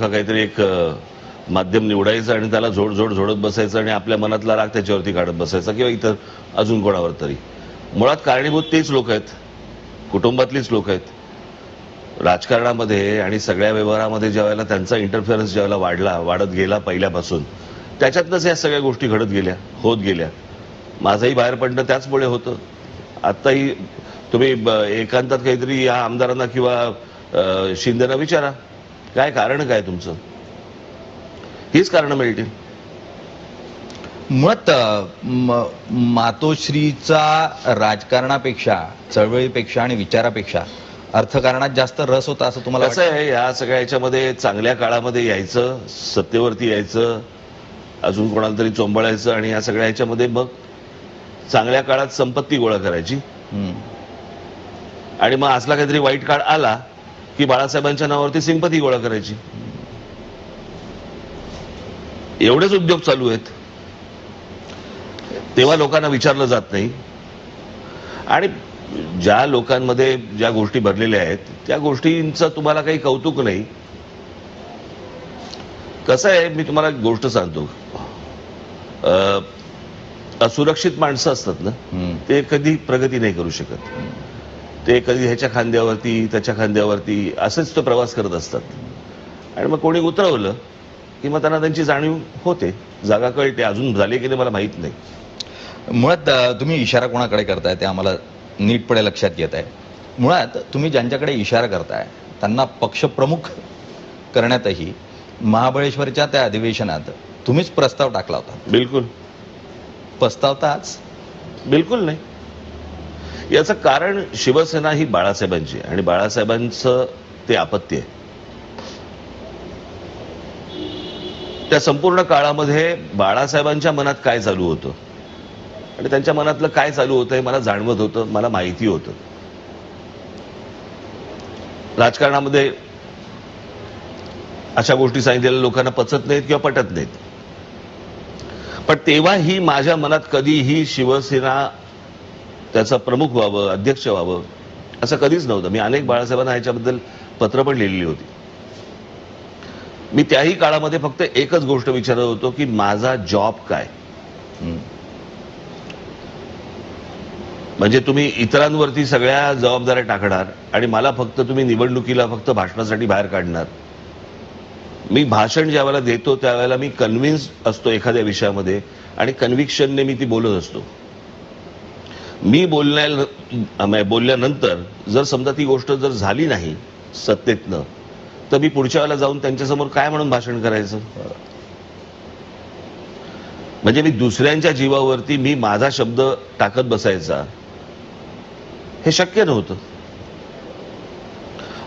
काहीतरी एक माध्यम निवडायचं आणि त्याला झोडत बसायचं आणि आपल्या मनातला राग त्याच्यावरती काढत बसायचा किंवा इतर अजून कोणावर तरी. मुळात कारणीभूत तेच लोक आहेत, कुटुंबातलीच लोक आहेत. राजकारणामध्ये आणि सगळ्या व्यवहारामध्ये ज्यावेळेला त्यांचा इंटरफेरन्स ज्यावेळेला वाढत गेला पहिल्यापासून, त्याच्यातनंच या सगळ्या गोष्टी घडत होत गेल्या. माझंही बाहेर पडणं त्याचमुळे होतं. आत्ताही तुम्ही एकांतात काहीतरी या आमदारांना किंवा शिंदेना विचारा, काय कारण काय तुमचं, हीच कारणं मिळतील. मुळात मातोश्रीचा राजकारणापेक्षा, चळवळीपेक्षा आणि विचारापेक्षा अर्थकारणात जास्त रस होता असं तुम्हाला कसं आहे, या सगळ्या याच्यामध्ये चांगल्या काळामध्ये यायचं, सत्तेवरती यायचं, अजून कोणाला तरी चोंबळायचं आणि या सगळ्या ह्याच्यामध्ये मग चांगल्या काळात संपत्ती गोळा करायची आणि मग असला काहीतरी वाईट काळ आला की बाळासाहेबांच्या नावावरती सिंपती गोळा करायची. एवढेच उद्योग चालू आहेत. तेव्हा लोकांना विचारलं जात नाही आणि ज्या लोकांमध्ये ज्या गोष्टी भरलेल्या आहेत त्या गोष्टींचं तुम्हाला काही कौतुक नाही. कसं आहे, मी तुम्हाला एक गोष्ट सांगतो, असुरक्षित माणसं असतात ना, ते कधी प्रगती नाही करू शकत. ते कधी ह्याच्या खांद्यावरती त्याच्या खांद्यावरती असंच तो प्रवास करत असतात आणि मग कोणी उतरवलं की मग त्यांना त्यांची जाणीव होते, जागा कळते. अजून झाली की नाही मला माहित नाही. मुळात तुम्ही इशारा कोणाकडे करताय ते आम्हाला नीटपणे लक्षात येत आहे. मुळात तुम्ही ज्यांच्याकडे इशारा करताय त्यांना पक्षप्रमुख करण्यातही महाबळेश्वरच्या त्या अधिवेशनात तुम्हीच प्रस्ताव टाकला होता. बिलकुल. पस्तावताच? बिलकुल नाही. याचं कारण शिवसेना ही बाळासाहेबांची आणि बाळासाहेबांचं ते अपत्य आहे. त्या संपूर्ण काळामध्ये बाळासाहेबांच्या मनात काय चालू होतं आणि त्यांच्या मनातलं काय चालू होतं हे मला जाणवत होतं, मला माहिती होतं. राजकारणामध्ये अशा गोष्टी सांगितलेल्या लोकांना पचत नाहीत किंवा पटत नाहीत. पण तेव्हाही माझ्या मनात कधीही शिवसेना त्याचा प्रमुख व्हावं, अध्यक्ष व्हावं असं कधीच नव्हतं. मी अनेक बाळासाहेबांना ह्याच्याबद्दल पत्र पण लिहिलेली होती. मी त्याही काळामध्ये फक्त एकच गोष्ट विचारत होतो की माझा जॉब काय. म्हणजे तुम्ही इतरांवरती सगळ्या जबाबदाऱ्या टाकणार आणि मला फक्त तुम्ही निवडणुकीला फक्त भाषणासाठी बाहेर काढणार. मी भाषण ज्या वेळेला देतो त्यावेळेला मी कन्व्हिन्स असतो एखाद्या विषयामध्ये आणि कन्व्हिक्शनने मी ती बोलत असतो. मी बोलल्यानंतर जर समजा ती गोष्ट जर झाली नाही सत्तेतनं, तर मी पुढच्या वेळेला जाऊन त्यांच्यासमोर काय म्हणून भाषण करायचं. म्हणजे मी दुसऱ्यांच्या जीवावरती मी माझा शब्द टाकत बसायचा हे शक्य नव्हतं.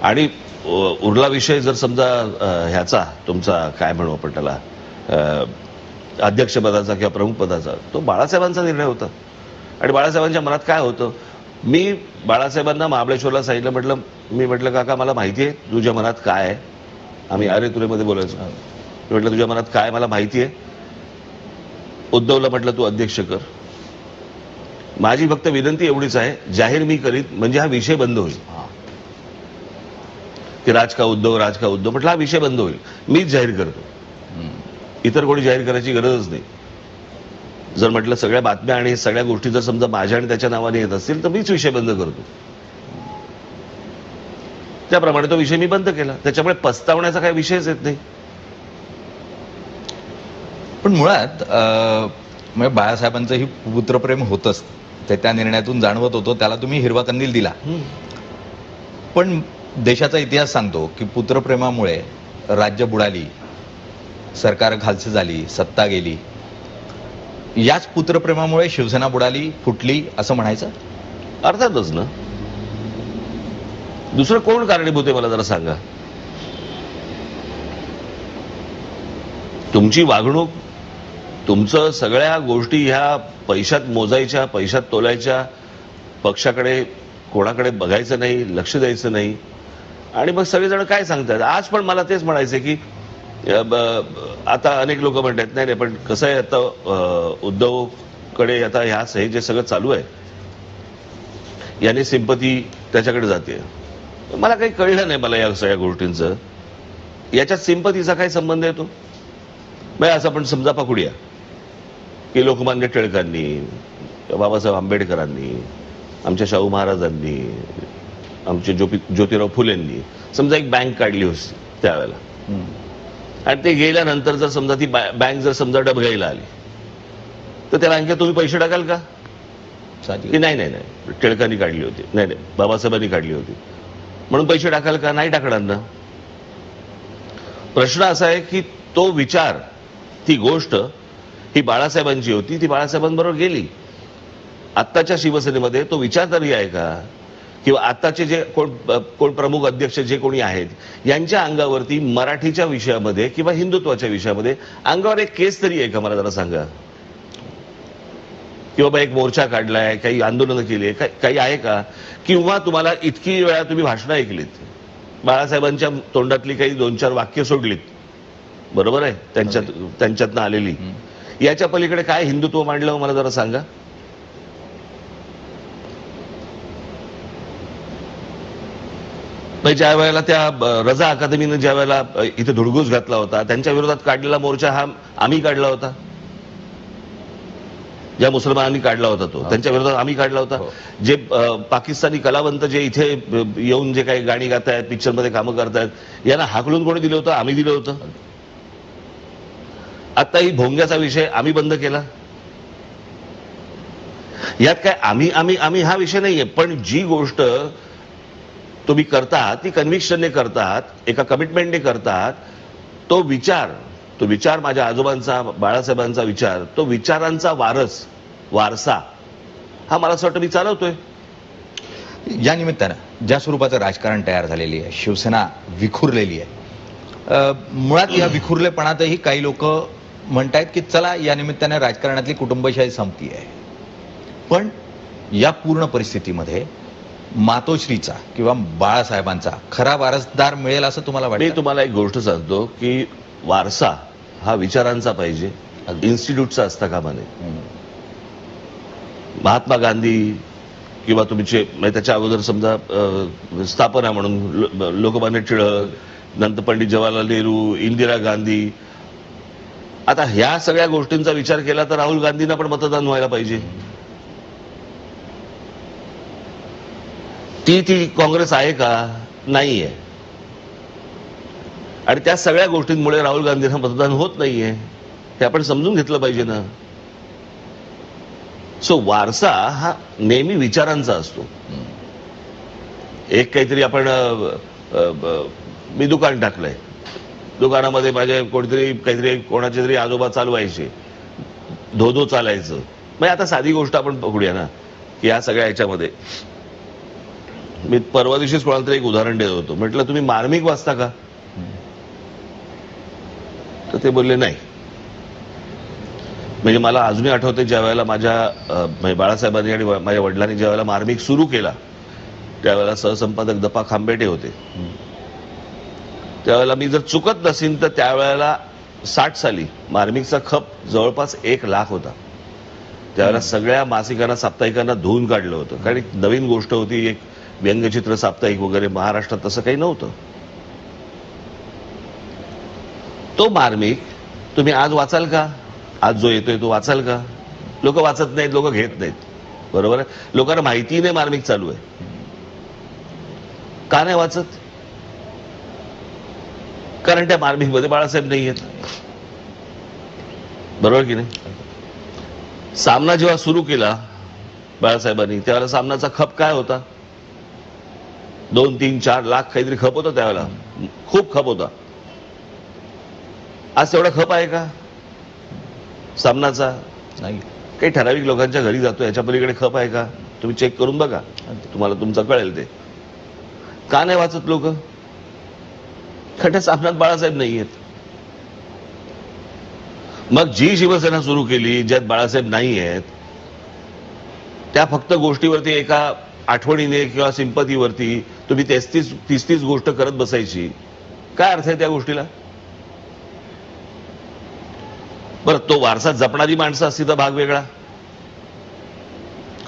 आणि उरला विषय जर समजा ह्याचा तुमचा काय म्हणू आपण त्याला अध्यक्षपदाचा किंवा प्रमुख पदाचा, तो बाळासाहेबांचा निर्णय होता. आणि बाळासाहेबांच्या मनात काय होतं, मी बाळासाहेबांना महाबळेश्वरला सांगितलं, म्हटलं काका मला माहिती आहे तुझ्या मनात काय आहे. आम्ही अरे तुरेमध्ये बोलायचो. म्हटलं तुझ्या मनात काय मला माहिती आहे. उद्धवला म्हटलं तू अध्यक्ष कर. माझी फक्त विनंती एवढीच आहे, जाहीर मी करीत म्हणजे हा विषय बंद होईल. की राज का उद्धव म्हटलं हा विषय बंद होईल, मीच जाहीर करतो. इतर कोणी जाहीर करायची गरजच नाही. जर म्हटलं सगळ्या बातम्या आणि सगळ्या गोष्टी जर समजा माझ्या आणि त्याच्या नावाने येत असतील तर मीच विषय बंद करतो. त्याप्रमाणे तो विषय मी बंद केला. त्याच्यामुळे पस्तावण्याचा काही विषयच येत नाही. पण मुळात म्हणजे बाळासाहेबांचंही पुत्रप्रेम होतच, ते त्या निर्णयातून जाणवत होतं. त्याला तुम्ही हिरवा कंदील दिला. पण देशाचा इतिहास सांगतो की पुत्रप्रेमामुळे राज्य बुडाली, सरकार खालची झाली, सत्ता गेली. याच पुत्रप्रेमामुळे शिवसेना बुडाली, फुटली असं म्हणायचं? अर्थातच ना. दुसरं कोण कारणीभूत आहे मला जरा सांगा. तुमची वागणूक, तुमचं सगळ्या गोष्टी ह्या पैशात मोजायच्या, पैशात तोलायच्या, पक्षाकडे कोणाकडे बघायचं नाही, लक्ष द्यायचं नाही. आणि मग सगळेजण काय सांगतात. आज पण मला तेच म्हणायचं की आता अनेक लोक म्हणतात नाही पण कसं आहे, आता उद्धवकडे आता हे जे सगळं चालू आहे याने सिंपती त्याच्याकडे जाते. मला काही कळलं नाही मला या सगळ्या गोष्टींचं. याच्यात सिंपतीचा काय संबंध येतो? मग असं आपण समजा पकडूया की लोकमान्य टिळकांनी, बाबासाहेब आंबेडकरांनी, आमच्या शाहू महाराजांनी, आमचे ज्योतिराव फुलेंनी समजा एक बँक काढली होती त्यावेळेला, आणि ते गेल्यानंतर जर समजा ती बँक जर समजा डबघाईला आली, तर त्या बँकेत तुम्ही पैसे टाकाल का? की नाही नाही नाही टिळकांनी काढली होती, नाही नाही बाबासाहेबांनी काढली होती म्हणून पैसे टाकाल का? नाही टाकणार ना. प्रश्न असा आहे की तो विचार, ती गोष्ट ही बाळासाहेबांची होती, ती बाळासाहेबांबरोबर गेली. आत्ताच्या शिवसेनेमध्ये तो विचार तरी आहे का? किंवा आताचे जे कोण प्रमुख अध्यक्ष जे कोणी आहेत यांच्या अंगावरती मराठीच्या विषयामध्ये किंवा हिंदुत्वाच्या विषयामध्ये अंगावर एक केस तरी आहे का? मला जरा सांगा. किंवा बाबा एक मोर्चा काढलाय, काही आंदोलनं केली, काही आहे का? किंवा तुम्हाला इतकी वेळा तुम्ही भाषणं ऐकलीत, बाळासाहेबांच्या तोंडातली काही 2-4 वाक्य सोडलीत, बरोबर आहे, त्यांच्यातनं आलेली, याच्या पलीकडे काय हिंदुत्व मांडलं मला जरा सांगा. ज्या वेळेला त्या रजा अकादमीनं ज्या वेळेला इथे धुडगूस घातला होता, त्यांच्या विरोधात काढलेला मोर्चा हा आम्ही काढला होता. ज्या मुसलमानांनी काढला होता तो, त्यांच्या विरोधात आम्ही काढला होता. जे पाकिस्तानी कलावंत जे इथे येऊन जे काही गाणी गातायत, पिक्चरमध्ये कामं करतायत, यांना हाकलून कोणी दिलं होतं? आम्ही दिलं होतं. आता ही भोंग्याचा विषय आम्ही बंद केला. यात काय आम्ही आम्ही आम्ही हा विषय नाहीये, पण जी गोष्ट तुम्ही करतात ती कन्व्हिक्शनने करतात, एका कमिटमेंटने करतात, तो विचार माझ्या आजोबांचा, बाळासाहेबांचा विचार, तो विचारांचा वारसा हा मला असं वाटतं मी चालवतोय. या निमित्तानं ज्या स्वरूपाचं राजकारण तयार झालेली आहे, शिवसेना विखुरलेली आहे, मुळात या विखुरलेपणातही काही लोक म्हणतायत की चला या निमित्ताने राजकारणातली कुटुंबशाही संपती आहे. पण या पूर्ण परिस्थितीमध्ये मातोश्रीचा किंवा बाळासाहेबांचा खरा वारसदार मिळेल असं तुम्हाला वाटतं? मी तुम्हाला एक गोष्ट सांगतो की वारसा हा विचारांचा पाहिजे, इन्स्टिट्यूटचा असता कामा नये. महात्मा गांधी किंवा तुमचे त्याच्या अगोदर समजा स्थापना म्हणून लोकमान्य टिळक, नंतर पंडित जवाहरलाल नेहरू, इंदिरा गांधी, आता ह्या सगळ्या गोष्टींचा विचार केला तर राहुल गांधींना पण मतदान व्हायला पाहिजे. ती काँग्रेस आहे का? नाहीये. आणि त्या सगळ्या गोष्टींमुळे राहुल गांधींना मतदान होत नाहीये, हे आपण समजून घेतलं पाहिजे ना. सो वारसा हा नेहमी विचारांचा असतो. एक काहीतरी आपण मी दुकान टाकलंय, दुकानामध्ये माझे काहीतरी कोणाचे तरी आजोबा चालवायचे, धोधो चालायचं. मग आता साधी गोष्ट आपण पकडूया ना की या सगळ्या ह्याच्यामध्ये मी परवा दिवशीच कोणाला तरी एक उदाहरण देत होतो. म्हटलं तुम्ही मार्मिक वाचता का? तर ते बोलले नाही. म्हणजे मला अजूनही आठवते ज्या वेळेला माझ्या बाळासाहेबांनी आणि माझ्या वडिलांनी ज्या वेळेला मार्मिक सुरू केला त्यावेळेला सहसंपादक दपा खांबेटे होते. त्यावेळेला मी जर चुकत नसीन तर त्यावेळेला 60 साली मार्मिकचा खप जवळपास 1 लाख होता. त्यावेळेला सगळ्या मासिकांना, साप्ताहिकांना धुवून काढलं होतं, कारण एक नवीन गोष्ट होती, एक व्यंगचित्र साप्ताहिक वगैरे. महाराष्ट्रात तसं काही नव्हतं. तो मार्मिक तुम्ही आज वाचाल का? आज जो येतोय तो वाचाल का? लोक वाचत नाहीत, लोक घेत नाहीत, बरोबर आहे. लोकांना माहिती नाही मार्मिक चालू आहे. का नाही वाचत? कारण त्या मार्मिक मध्ये बाळासाहेब नाही आहेत, बरोबर की नाही. सामना जेव्हा सुरू केला बाळासाहेबांनी त्यावेळेला सामनाचा खप काय होता? 2-3-4 लाख काहीतरी खप होता त्यावेळेला, खूप खप होता. आज तेवढा खप आहे का सामनाचा? नाही. काही ठराविक लोकांच्या घरी जातो, याच्या पलीकडे खप आहे का? तुम्ही चेक करून बघा, तुम्हाला तुमचं कळेल. ते का नाही वाचत लोक? कारण त्या सामन्यात बाळासाहेब नाही आहेत. मग जी शिवसेना सुरू केली ज्यात बाळासाहेब नाही आहेत, त्या फक्त गोष्टीवरती एका आठवणीने किंवा सिंपतीवरती तुम्ही 30 गोष्ट करत बसायची, काय अर्थ आहे त्या गोष्टीला? बरं, तो वारसा जपणारी माणसं असती तर भाग वेगळा,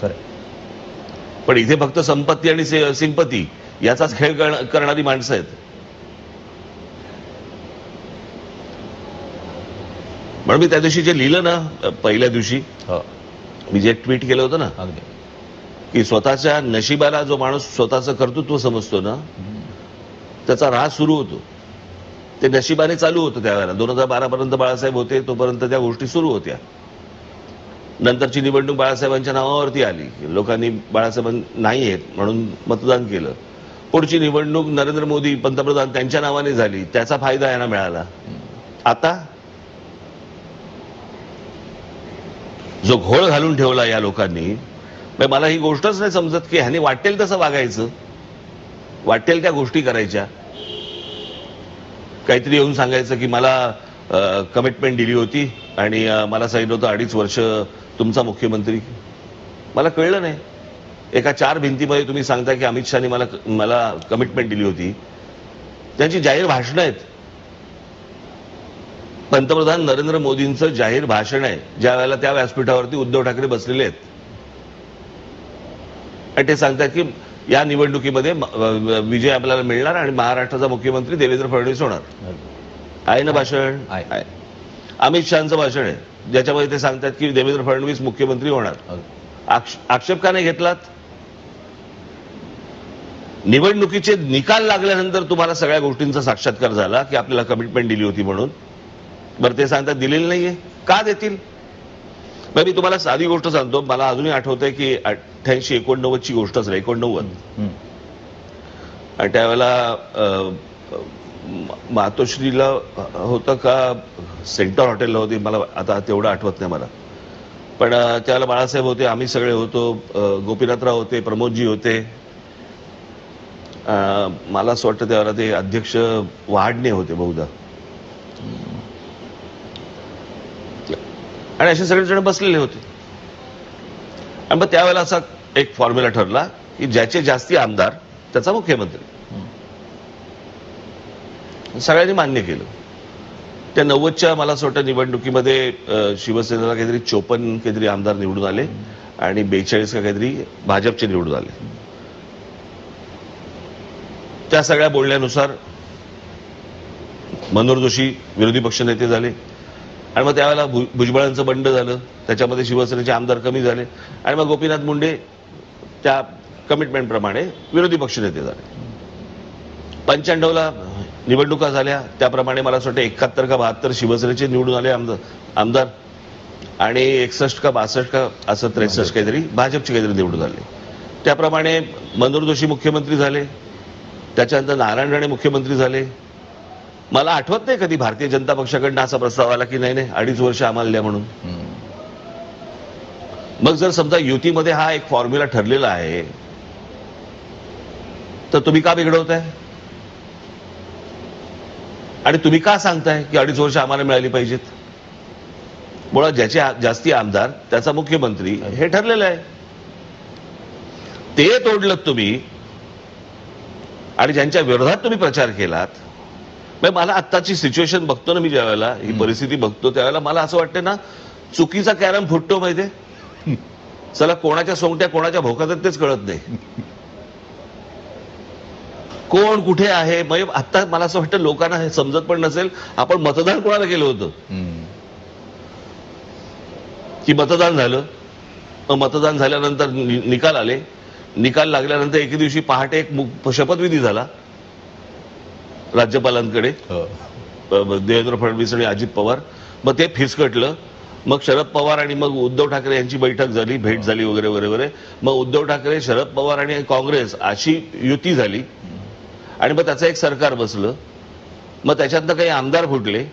खरं. पण इथे फक्त संपत्ती आणि सिंपती याचाच खेळ करणारी माणसं आहेत. म्हणून मी त्या दिवशी जे लिहिलं ना, पहिल्या दिवशी हो, मी जे ट्विट केलं होतं ना, अगदी. की स्वतःच्या नशिबाला जो माणूस स्वतःचं कर्तृत्व समजतो ना, त्याचा राह सुरू होतो. ते नशिबाने चालू होतं त्यावेळेला. 2012 पर्यंत बाळासाहेब होते, तोपर्यंत त्या गोष्टी सुरू होत्या. नंतरची निवडणूक बाळासाहेबांच्या नावावरती आली. लोकांनी बाळासाहेब नाही आहेत म्हणून मतदान केलं. पुढची निवडणूक नरेंद्र मोदी पंतप्रधान त्यांच्या नावाने झाली, त्याचा फायदा यांना मिळाला. आता जो घोळ घालून ठेवला या लोकांनी, म्हणजे मला ही गोष्टच नाही समजत की ह्यानी वाटेल तसं वागायचं, वाटेल त्या गोष्टी करायच्या. काहीतरी येऊन सांगायचं की मला कमिटमेंट दिली होती आणि मला सांगितलं होतं 2.5 वर्ष तुमचा मुख्यमंत्री. मला कळलं नाही. एका 4 भिंतीमध्ये तुम्ही सांगता की अमित शहानी मला कमिटमेंट दिली होती. त्यांची जाहीर भाषणं आहेत. पंतप्रधान नरेंद्र मोदींचं जाहीर भाषण आहे, ज्या वेळेला त्या व्यासपीठावरती उद्धव ठाकरे बसलेले आहेत आणि ते सांगतात की या निवडणुकीमध्ये विजय आपल्याला मिळणार आणि महाराष्ट्राचा मुख्यमंत्री देवेंद्र फडणवीस होणार. आहे ना भाषण? आहे. अमित शहाचं भाषण आहे, ज्याच्यामध्ये ते सांगतात की देवेंद्र फडणवीस मुख्यमंत्री होणार. आक्षेप का नाही घेतलात? निवडणुकीचे निकाल लागल्यानंतर तुम्हाला सगळ्या गोष्टींचा साक्षात्कार झाला की आपल्याला कमिटमेंट दिली होती म्हणून. बरं, ते सांगतात दिलेली नाहीये. का देतील? मी तुम्हाला साधी गोष्ट सांगतो. मला अजूनही आठवतंय की 88-89 ची गोष्ट असेल, 89. आणि त्यावेळेला मातोश्रीला होतं का सेंटर हॉटेलला होती, मला आता तेवढं आठवत नाही मला. पण त्यावेळेला बाळासाहेब होते, आम्ही सगळे होतो, गोपीनाथराव होते, प्रमोदजी होते. मला असं वाटतं त्यावेळेला ते अध्यक्ष वहाडणे होते बहुधा. आणि असे सगळेजण बसलेले होते. आणि मग त्यावेळेला असा एक फॉर्म्युला ठरला की ज्याचे जास्ती आमदार त्याचा मुख्यमंत्री. सगळ्यांनी मान्य केलं. त्या 90च्या मला असं वाटतं निवडणुकीमध्ये शिवसेनेला काहीतरी 54 काहीतरी आमदार निवडून आले आणि 42 का काहीतरी भाजपचे निवडून आले. त्या सगळ्या बोलण्यानुसार मनोहर जोशी विरोधी पक्षनेते झाले आणि मग त्यावेळेला भुजबळांचं बंड झालं, त्याच्यामध्ये शिवसेनेचे आमदार कमी झाले आणि मग गोपीनाथ मुंडे त्या कमिटमेंटप्रमाणे विरोधी पक्षनेते झाले. 95ला निवडणुका झाल्या, त्याप्रमाणे मला असं वाटतं 71 का 72 शिवसेनेचे निवडून आले आमदार आणि 61 का 62 का असं 63 काहीतरी भाजपचे काहीतरी निवडून आले. त्याप्रमाणे मनोहर जोशी मुख्यमंत्री झाले, त्याच्यानंतर नारायण राणे मुख्यमंत्री झाले. मला आठवत नाही कधी भारतीय जनता पक्षाकडनं असा प्रस्ताव आला की नाही 2.5 वर्ष आम्हाला द्या म्हणून. मग जर समजा युतीमध्ये हा एक फॉर्म्युला ठरलेला आहे तर तुम्ही का बिघडवताय आणि तुम्ही का सांगताय की 2.5 वर्ष आम्हाला मिळाली पाहिजेत? मुळात ज्याचे जास्ती आमदार त्याचा मुख्यमंत्री हे ठरलेलं आहे. ते तोडलं तुम्ही आणि ज्यांच्या विरोधात तुम्ही प्रचार केलात. मला आत्ताची सिच्युएशन बघतो ना, मी ज्या वेळेला ही परिस्थिती बघतो त्यावेळेला मला असं वाटतं ना, चुकीचा कॅरम फुटतो माहितीये. चला कोणाच्या सोंगट्या कोणाच्या भोकात तेच कळत नाही. कोण कुठे आहे. आता मला असं वाटतं लोकांना हे समजत पण नसेल आपण मतदान कोणाला केलं होतं. की मतदान झालं, मतदान झाल्यानंतर निकाल आले, निकाल लागल्यानंतर एके दिवशी पहाटे एक शपथविधी झाला राज्यपालांकडे, देवेंद्र फडणवीस आणि अजित पवार. मग ते फिसकटलं. मग शरद पवार आणि मग उद्धव ठाकरे यांची बैठक झाली, भेट झाली वगैरे वगैरे वगैरे. मग उद्धव ठाकरे, शरद पवार आणि काँग्रेस अशी युती झाली आणि मग त्याचं एक सरकार बसलं. मग त्याच्यातनं काही आमदार फुटले,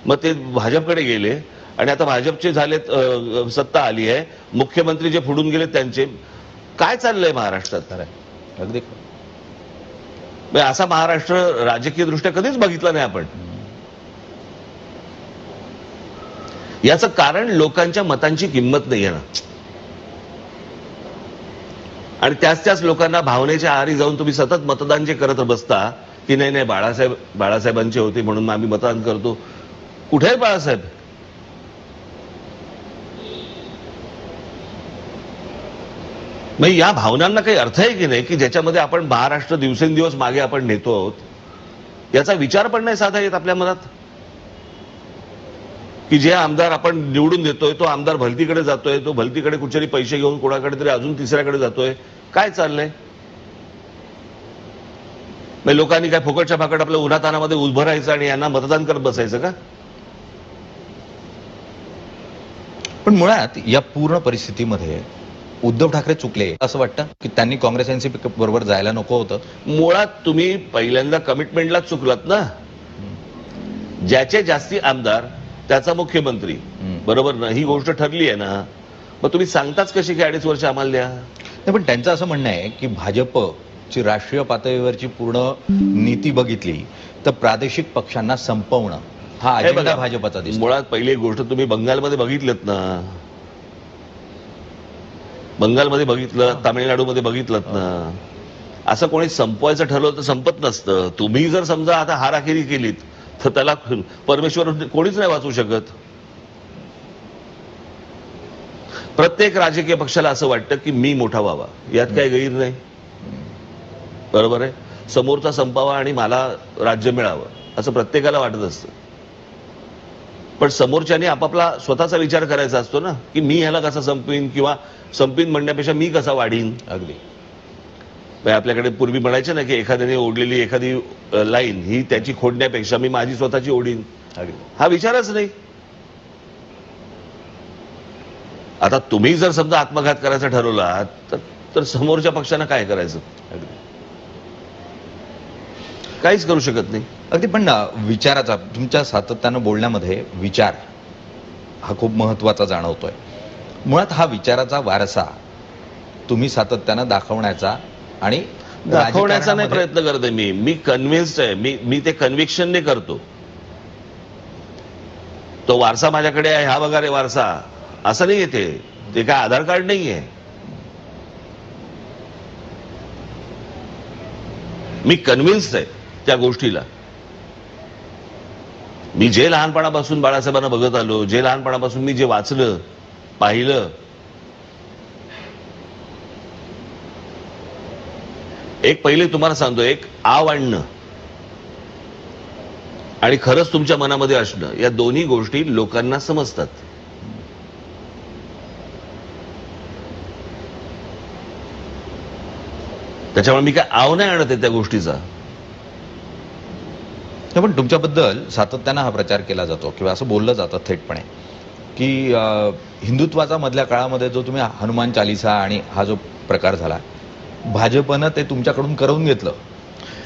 मग ते भाजपकडे गेले आणि आता भाजपचे झालेत, सत्ता आली आहे, मुख्यमंत्री जे फुडून गेले त्यांचे. काय चाललंय महाराष्ट्रात? अगदी असा महाराष्ट्र राजकीय दृष्ट्या कधीच बघितला नाही आपण. याचं कारण लोकांच्या मतांची किंमत नाहीये ना. आणि त्याच लोकांना भावनेच्या आहारी जाऊन तुम्ही सतत मतदान जे करत बसता की नाही बाळासाहेबांचे होते म्हणून आम्ही मतदान करतो. कुठे आहे बाळासाहेब? मग या भावनांना काही अर्थ आहे की नाही की ज्याच्यामध्ये आपण महाराष्ट्र दिवसेंदिवस मागे आपण नेतो आहोत, याचा विचार पण नाही साधा येत आपल्या मनात. की जे आमदार आपण निवडून देतोय तो आमदार भलतीकडे जातोय, तो भलतीकडे कुठेतरी पैसे घेऊन कोणाकडे तरी अजून तिसऱ्याकडे जातोय. काय चाललंय? लोकांनी काय फुकटच्या फाकट आपल्या उन्हातानामध्ये उभं राहायचं आणि यांना मतदान करत बसायचं का? पण मुळात या पूर्ण परिस्थितीमध्ये उद्धव ठाकरे चुकले असं वाटतं की त्यांनी काँग्रेस एनसीपी बरोबर जायला नको होतं. मुळात तुम्ही पहिल्यांदा कमिटमेंटला चुकलात ना. ज्याचे जास्ती आमदार त्याचा मुख्यमंत्री, बरोबर ना? ही गोष्ट ठरली आहे ना. मग तुम्ही सांगताच कशी की 2.5 वर्ष आम्हाला द्या? नाही, पण त्यांचं असं म्हणणं आहे की भाजपची राष्ट्रीय पातळीवरची पूर्ण नीती बघितली तर प्रादेशिक पक्षांना संपवणं हा अजेंडा भाजपचा दिसतो. मुळात पहिली एक गोष्ट तुम्ही बंगालमध्ये बघितलं ना, बंगालमध्ये बघितलं, तामिळनाडूमध्ये बघितलं ना. असं कोणी संपवायचं ठरवलं तर संपत नसतं. तुम्ही जर समजा आता हाराखेरी केलीत तर त्याला परमेश्वर कोणीच नाही वाचवू शकत. प्रत्येक राजकीय पक्षाला असं वाटतं की मी मोठा व्हावा, यात काही गैर नाही, बरोबर आहे. समोरचा संपावा आणि मला राज्य मिळावं असं प्रत्येकाला वाटत असतं. पण समोरच्याने आपापला स्वतःचा विचार करायचा असतो ना, की मी ह्याला कसा संपवीन, किंवा संपवीन म्हणण्यापेक्षा मी कसा वाढीन. अगदी आपल्याकडे पूर्वी म्हणायचे ना की एखाद्याने ओढलेली एखादी लाईन ही त्याची खोडण्यापेक्षा मी माझी स्वतःची ओढीन. हा विचारच नाही. आता तुम्ही जर समजा आत्मघात करायचा ठरवला तर समोरच्या पक्षानं काय करायचं? काहीच करू शकत नाही. अगदी. पण विचाराचा तुमच्या सातत्यानं बोलण्यामध्ये विचार हा खूप महत्वाचा जाणवतोय. मुळात हा विचाराचा वारसा तुम्ही सातत्यानं दाखवण्याचा आणि दाखवण्याचा नाही प्रयत्न करते. मी कन्व्हिन्स्ड आहे. मी ते कन्व्हिक्शनने करतो. तो वारसा माझ्याकडे आहे, हा बघा रे वारसा, असं नाही येते. ते काय आधार कार्ड नाहीये. मी कन्व्हिन्स्ड आहे त्या गोष्टीला. मी जे लहानपणापासून बाळासाहेबांना बघत आलो, जे लहानपणापासून मी जे वाचलं पाहिलं, एक पहिले तुम्हाला सांगतो, एक आव आणणं आणि खरंच तुमच्या मनामध्ये असणं, या दोन्ही गोष्टी लोकांना समजतात. त्याच्यामुळे मी काय आव नाही आणत आहे त्या गोष्टीचा. पण तुमच्याबद्दल सातत्यानं हा प्रचार केला जातो किंवा असं बोललं जातं थेटपणे की हिंदुत्वाचा मधल्या काळामध्ये जो तुम्ही हनुमान चालिसा आणि हा जो प्रकार झाला, भाजपनं ते तुमच्याकडून करवून घेतलं.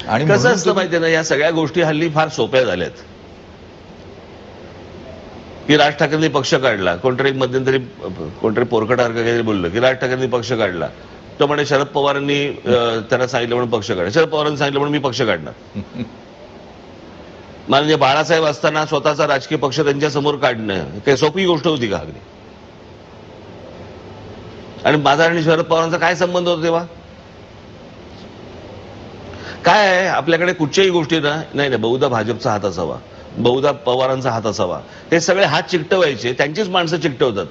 आणि कसं असतं माहितीये ना, या सगळ्या गोष्टी हल्ली फार सोप्या झाल्यात. की राज ठाकरेंनी पक्ष काढला, कोणतरी मध्यंतरी कोणतरी पोरकटासारखं काहीतरी बोललं की राज ठाकरेंनी पक्ष काढला, तो म्हणे शरद पवारांनी त्यांना सांगितलं म्हणून पक्ष काढला, शरद पवारांनी सांगितलं म्हणून मी पक्ष काढणार. म्हणजे बाळासाहेब असताना स्वतःचा राजकीय पक्ष त्यांच्या समोर काढणं काही सोपी गोष्ट होती का? अगदी. आणि माझा आणि शरद पवारांचा काय संबंध होता तेव्हा? काय आहे आपल्याकडे कुठच्याही गोष्टी ना, नाही बहुधा भाजपचा हात असावा, बहुधा पवारांचा हात असावा, हे सगळे हात चिकटवायचे, त्यांचीच माणसं चिकटवतात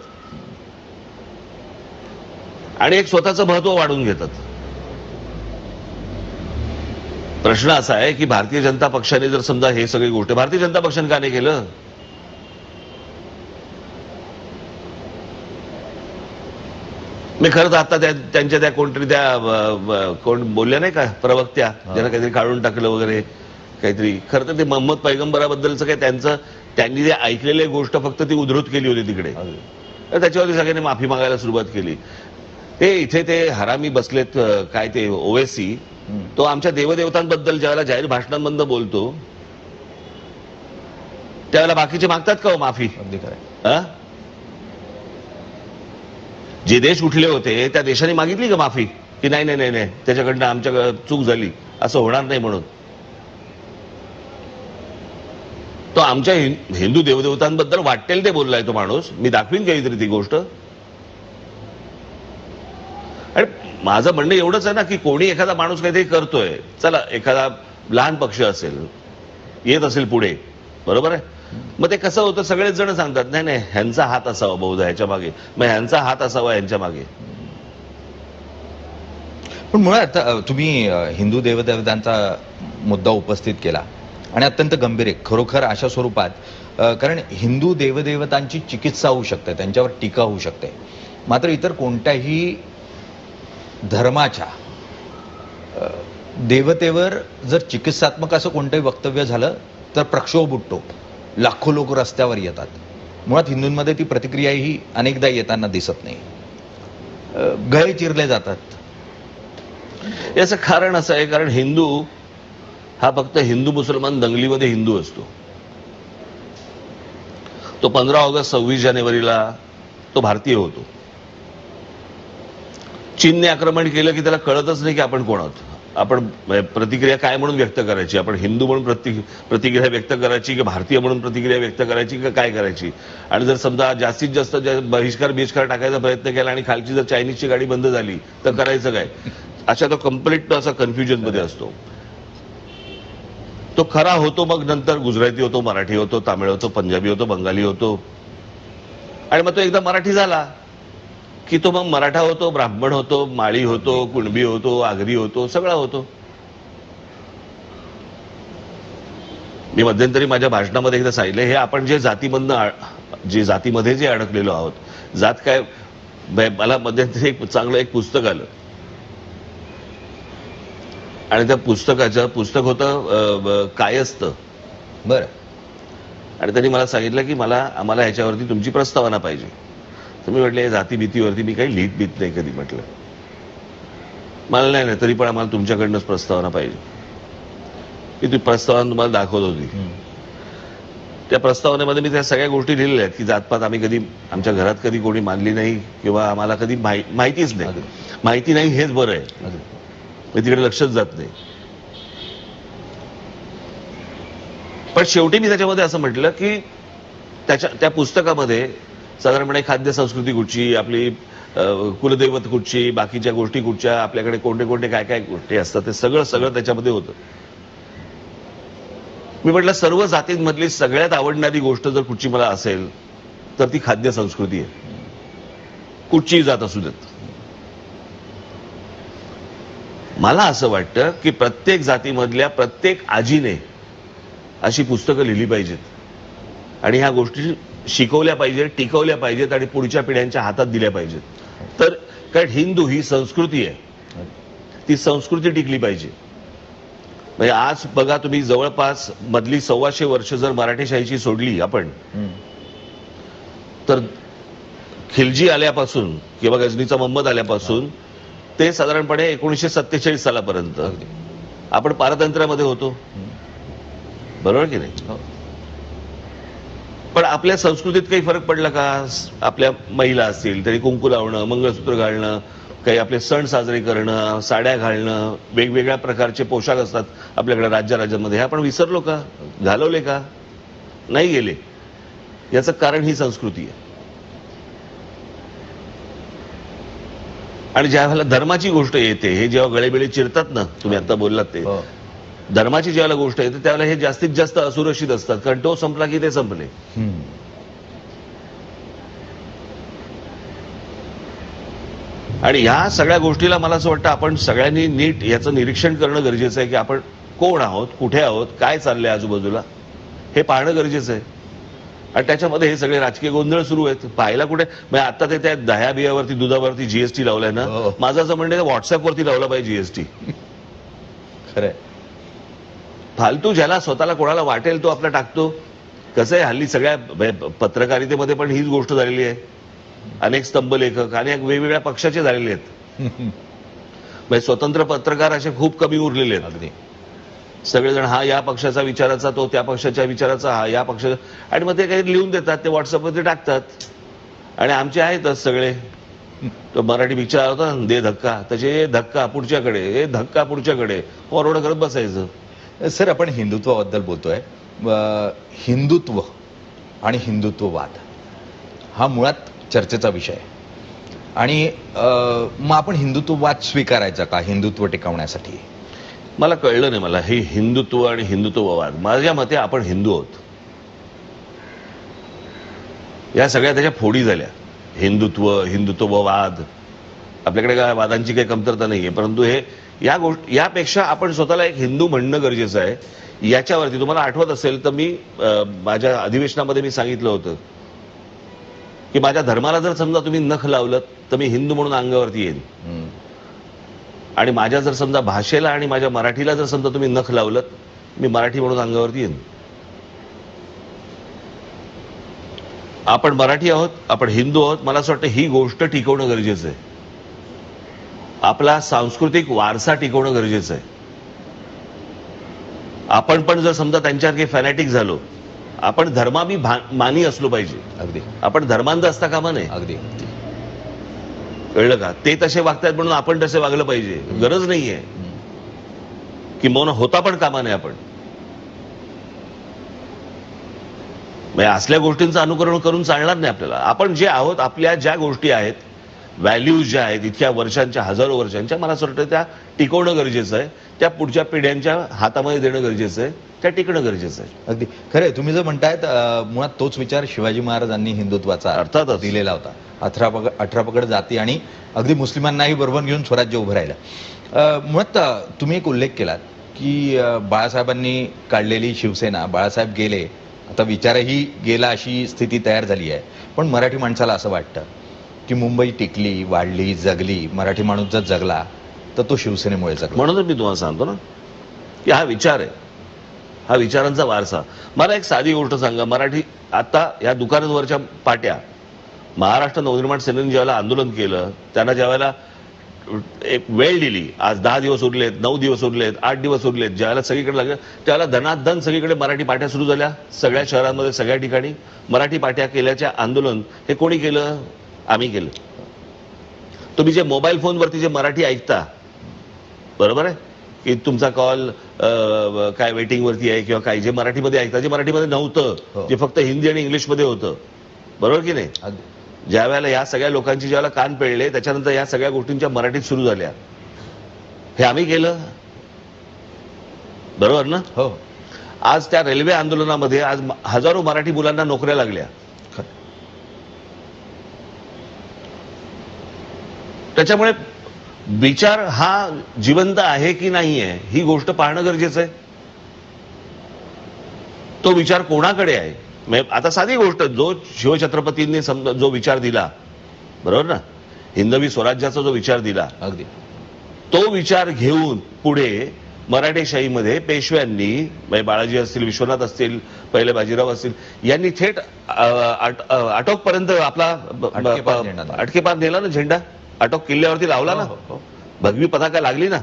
आणि एक स्वतःचं महत्व वाढवून घेतात. प्रश्न असा आहे की भारतीय जनता पक्षाने जर समजा हे सगळी गोष्ट भारतीय जनता पक्षाने का नाही केलं? मी खरंच आता त्यांच्या त्या कोणतरी त्या कोण बोलल्या नाही का प्रवक्त्या, ज्यांना काहीतरी काढून टाकलं वगैरे काहीतरी, खरं तर ते मोहम्मद पैगंबराबद्दलचं काय त्यांनी जे ऐकलेली गोष्ट फक्त ती उद्धृत केली होती तिकडे, त्याच्यावरती सगळ्यांनी माफी मागायला सुरुवात केली. ते इथे ते हरामी बसलेत काय ते ओवेसी, तो आमच्या देवदेवतांबद्दल ज्यावेळेला जाहीर भाषणांमधनं बोलतो त्यावेळेला बाकीचे मागतात का हो माफी? अगदी खरं. जे देश उठले होते त्या देशाने मागितली का माफी की नाही नाही नाही त्याच्याकडनं आमच्या चूक झाली, असं होणार नाही म्हणून? तो आमच्या हिंदू देवदेवतांबद्दल वाटेल ते बोललाय तो माणूस. मी दाखवीन काहीतरी ती गोष्ट. आणि माझं म्हणणं एवढंच आहे ना की कोणी एखादा माणूस काहीतरी करतोय, चला एखादा लहान पक्ष असेल येत असेल पुढे, बरोबर आहे, मग ते कसं होतं, सगळेच जण सांगतात नाही नाही ह्यांचा हात असावा बहुधा ह्याच्या मागे, मग ह्यांचा हात असावा यांच्या मागे. पण मुळात तुम्ही हिंदू देवदेवतांचा मुद्दा उपस्थित केला आणि अत्यंत गंभीर आहे खरोखर. अशा स्वरूपात कारण हिंदू देवदेवतांची चिकित्सा होऊ शकते, त्यांच्यावर टीका होऊ शकते, मात्र इतर कोणत्याही धर्माच्या देवतेवर जर चिकित्सात्मक असं कोणतंही वक्तव्य झालं तर प्रक्षोभ उठतो, लाखो लोक रस्त्यावर येतात. मुळात हिंदूंमध्ये ती प्रतिक्रिया ही अनेकदा येताना दिसत नाही. गळे चिरले जातात. याचं कारण असं आहे, कारण हिंदू हा फक्त हिंदू मुसलमान दंगलीमध्ये हिंदू असतो. तो 15 ऑगस्ट 26 जानेवारीला तो भारतीय होतो. चीनने आक्रमण केलं की त्याला कळतच नाही की आपण कोण आहोत, आपण प्रतिक्रिया काय म्हणून व्यक्त करायची, आपण हिंदू म्हणून प्रतिक्रिया व्यक्त करायची की भारतीय म्हणून प्रतिक्रिया व्यक्त करायची की काय करायची. आणि जर समजा जास्तीत जास्त बहिष्कार टाकायचा प्रयत्न केला आणि खालची जर चायनीजची गाडी बंद झाली तर करायचं काय, अशा तो कम्प्लीट असा कन्फ्युजन मध्ये असतो. तो खरा होतो, मग नंतर गुजराती होतो, मराठी होतो, तामिळ होतो, पंजाबी होतो, बंगाली होतो. आणि मग तो एकदा मराठी झाला की तो मग मराठा होतो, ब्राह्मण होतो, माळी होतो, कुणबी होतो, आगरी होतो, सगळा होतो. मी मध्यंतरी माझ्या भाषणामध्ये एकदा सांगितलं, हे आपण जे जातीमध्ये जे अडकलेलो आहोत, जात काय. मला मध्यंतरी चांगलं एक पुस्तक आलं आणि त्या पुस्तक होतं कायस्थ. बरं. आणि त्यांनी मला सांगितलं की आम्हाला ह्याच्यावरती तुमची प्रस्तावना पाहिजे. तर मी म्हटलं, जाती भीतीवरती मी काही लिहित भीत नाही कधी. म्हटलं मला नाही तरी पण आम्हाला तुमच्याकडनंच प्रस्तावना पाहिजे. मी ती प्रस्तावना तुम्हाला दाखवत होती. त्या प्रस्तावनेमध्ये मी त्या सगळ्या गोष्टी लिहिलेल्या आहेत की जातपात आम्ही कधी आमच्या घरात कधी कोणी मानली नाही किंवा आम्हाला कधी माहितीच नाही. माहिती नाही हेच बरं आहे, मी तिकडे लक्षच जात नाही. पण शेवटी मी त्याच्यामध्ये असं म्हटलं की त्या पुस्तकामध्ये साधारणपणे खाद्य संस्कृती कुठची, आपली कुलदैवत कुठची, बाकीच्या गोष्टी कुठच्या, आपल्याकडे कोणते कोणते काय काय गोष्टी असतात ते सगळं त्याच्यामध्ये होतं. मी म्हटलं सर्व जातींमधली सगळ्यात आवडणारी गोष्ट जर कुठची मला असेल तर ती खाद्य संस्कृती आहे, कुठचीही जात असू देत. मला असं वाटतं की प्रत्येक जातीमधल्या प्रत्येक आजीने अशी पुस्तकं लिहिली पाहिजेत आणि ह्या गोष्टी शिकवल्या पाहिजेत, टिकवल्या पाहिजेत आणि पुढच्या पिढ्यांच्या हातात दिल्या पाहिजेत. तर कारण हिंदू ही संस्कृती आहे, ती संस्कृती टिकली पाहिजे. म्हणजे आज बघा तुम्ही, जवळपास मधली 125 वर्ष जर मराठेशाहीची सोडली आपण, तर खिलजी आल्यापासून किंवा गजनीचा मोहम्मद आल्यापासून ते साधारणपणे 1947 सालापर्यंत आपण पारतंत्र्यामध्ये होतो, बरोबर की नाही. पण आपल्या संस्कृतीत काही फरक पडला का. आपल्या महिला असतील तरी कुंकू लावणं, मंगळसूत्र घालणं, काही आपले सण साजरे करणं, साड्या घालणं, वेगवेगळ्या प्रकारचे पोशाख असतात आपल्याकडे राज्यामध्ये, हे आपण विसरलो का, घालवले का, नाही गेले. याचं कारण ही संस्कृती आहे. आणि ज्या वेळेला धर्माची गोष्ट येते, हे जेव्हा गळेबिळे चिरतात ना, तुम्ही आता बोललात ते, धर्माची ज्यावेळेला गोष्ट येते त्यावेळेला हे जास्तीत जास्त असुरक्षित असतात, कारण तो संपला की ते संपले. आणि ह्या सगळ्या गोष्टीला मला असं वाटतं आपण सगळ्यांनी नीट याचं निरीक्षण करणं गरजेचं आहे की आपण कोण आहोत, कुठे आहोत, काय चाललंय आजूबाजूला, हे पाहणं गरजेचं आहे. आणि त्याच्यामध्ये हे सगळे राजकीय गोंधळ सुरू आहेत. पाहायला कुठे, म्हणजे आता ते त्या दह्या बियावरती, दुधावरती जीएसटी लावलाय ना, माझं असं म्हणणं व्हॉट्सअपवरती लावला पाहिजे जीएसटी. खरंय. फालतू ज्याला स्वतःला कोणाला वाटेल तो आपला टाकतो. कसं आहे, हल्ली सगळ्या पत्रकारितेमध्ये पण हीच गोष्ट झालेली आहे. अनेक स्तंभ लेखक अनेक वेगवेगळ्या पक्षाचे झालेले आहेत. म्हणजे स्वतंत्र पत्रकार असे खूप कमी उरलेले आहेत. अगदी सगळेजण हा या पक्षाचा विचाराचा, तो त्या पक्षाच्या विचाराचा, हा या पक्षाचा, आणि मग ते काही लिहून देतात, ते व्हॉट्सअपवरती टाकतात. आणि आमचे आहेतच सगळे. तो मराठी विचार होता, दे धक्का, त्याचे धक्का पुढच्याकडे, हे धक्का पुढच्याकडे, फॉरवर्ड करत बसायचं. सर, आपण हिंदुत्वाबद्दल बोलतोय. हिंदुत्व आणि हिंदुत्ववाद हा मुळात चर्चेचा विषय आहे. आणि मग आपण हिंदुत्ववाद स्वीकारायचा का हिंदुत्व टिकवण्यासाठी. मला कळलं नाही. मला हे हिंदुत्व आणि हिंदुत्ववाद, माझ्या मते आपण हिंदू आहोत. या सगळ्या त्याच्या फोडी झाल्या. हिंदुत्ववाद, आपल्याकडे काय वादांची काही कमतरता नाहीये, परंतु हे यापेक्षा आपण स्वतःला एक हिंदू म्हणणं गरजेचं आहे. याच्यावरती तुम्हाला आठवत असेल तर मी माझ्या अधिवेशनामध्ये मी सांगितलं होतं की माझ्या धर्माला जर समजा तुम्ही नख लावलं तर मी हिंदू म्हणून अंगावरती येईन, आणि माझ्या जर समजा भाषेला आणि माझ्या मराठीला जर समजा तुम्ही नख लावलं मी मराठी म्हणून अंगावरती येईन. आपण मराठी आहोत, आपण हिंदू आहोत. मला असं वाटतं ही गोष्ट टिकवणं गरजेचं आहे. आपला सांस्कृतिक वारसा टिकवणं गरजेचं आहे. आपण पण जर समजा त्यांच्यासारखे फॅनॅटिक झालो, आपण मानी असलो पाहिजे. अगदी आपण धर्मांध असता कामा नये. अगदी कळलं का? ते तसे वागतात म्हणून आपण तसे वागलं पाहिजे गरज नाहीये. किंबहुना होता पण कामा नये आपण. म्हणजे असल्या गोष्टींचं अनुकरण करून चालणार नाही आपल्याला. आपण जे आहोत, आपल्या ज्या गोष्टी आहेत, व्हॅल्यूज ज्या आहेत इतक्या वर्षांच्या, हजारो वर्षांच्या, मला असं वाटतं त्या टिकवणं गरजेचं आहे. त्या पुढच्या पिढ्यांच्या हातामध्ये देणं गरजेचं आहे. त्या टिकणं गरजेचं आहे. अगदी खरंय. तुम्ही जर म्हणतायत मुळात तोच विचार शिवाजी महाराजांनी हिंदुत्वाचा अर्थातच दिलेला होता. 18 पगड जाती आणि अगदी मुस्लिमांनाही बरोबर घेऊन स्वराज्य उभं राहिलं. मुळात तुम्ही एक उल्लेख केलात की बाळासाहेबांनी काढलेली शिवसेना, बाळासाहेब गेले, आता विचारही गेला अशी स्थिती तयार झाली आहे. पण मराठी माणसाला असं वाटतं की मुंबई टिकली, वाढली, जगली, मराठी माणूस जर जगला तर तो शिवसेनेमुळे जगला. म्हणूनच मी तुम्हाला सांगतो ना की हा विचार आहे, हा विचारांचा वारसा. मला एक साधी गोष्ट सांगा. मराठी आता या दुकानावरच्या पाट्या, महाराष्ट्र नवनिर्माण सेनेने ज्यावेळेला आंदोलन केलं, त्यांना ज्यावेळेला एक वेळ दिली, आज 10 दिवस उरलेत, 9 दिवस उरलेत, 8 दिवस उरलेत, ज्यावेळेला सगळीकडे लागलं त्यावेळेला धनाधन सगळीकडे मराठी पाट्या सुरू झाल्या. सगळ्या शहरांमध्ये, सगळ्या ठिकाणी मराठी पाट्या केल्याच्या आंदोलन हे कोणी केलं? आम्ही केलं. तुम्ही जे मोबाईल फोनवरती जे मराठी ऐकता, बरोबर आहे की तुमचा कॉल काय वेटिंग वरती आहे किंवा काय, जे मराठीमध्ये ऐकता, जे मराठीमध्ये नव्हतं, जे फक्त हिंदी आणि इंग्लिशमध्ये होतं, बरोबर की नाही? ज्या वेळेला या सगळ्या लोकांची ज्यावेळेला कान पेळले, त्याच्यानंतर या सगळ्या गोष्टींच्या मराठीत सुरू झाल्या. हे आम्ही केलं, बरोबर ना? हो. आज त्या रेल्वे आंदोलनामध्ये आज हजारो मराठी मुलांना नोकऱ्या लागल्या. त्याच्यामुळे विचार हा जिवंत आहे की नाही आहे ही गोष्ट पाहणं गरजेचं आहे. तो विचार कोणाकडे आहे? आता साधी गोष्ट, जो शिवछत्रपतींनी जो विचार दिला, बरोबर ना, हिंदवी स्वराज्याचा जो विचार दिला, अगदी तो विचार घेऊन पुढे मराठेशाहीमध्ये पेशव्यांनी, बाळाजी असतील, विश्वनाथ असतील, पहिले बाजीराव असतील, यांनी थेट आटोकपर्यंत आपला अटकेपार नेला ना, झेंडा आटोक किल्ल्यावरती लावला ना, भगवी पताका लागली ना.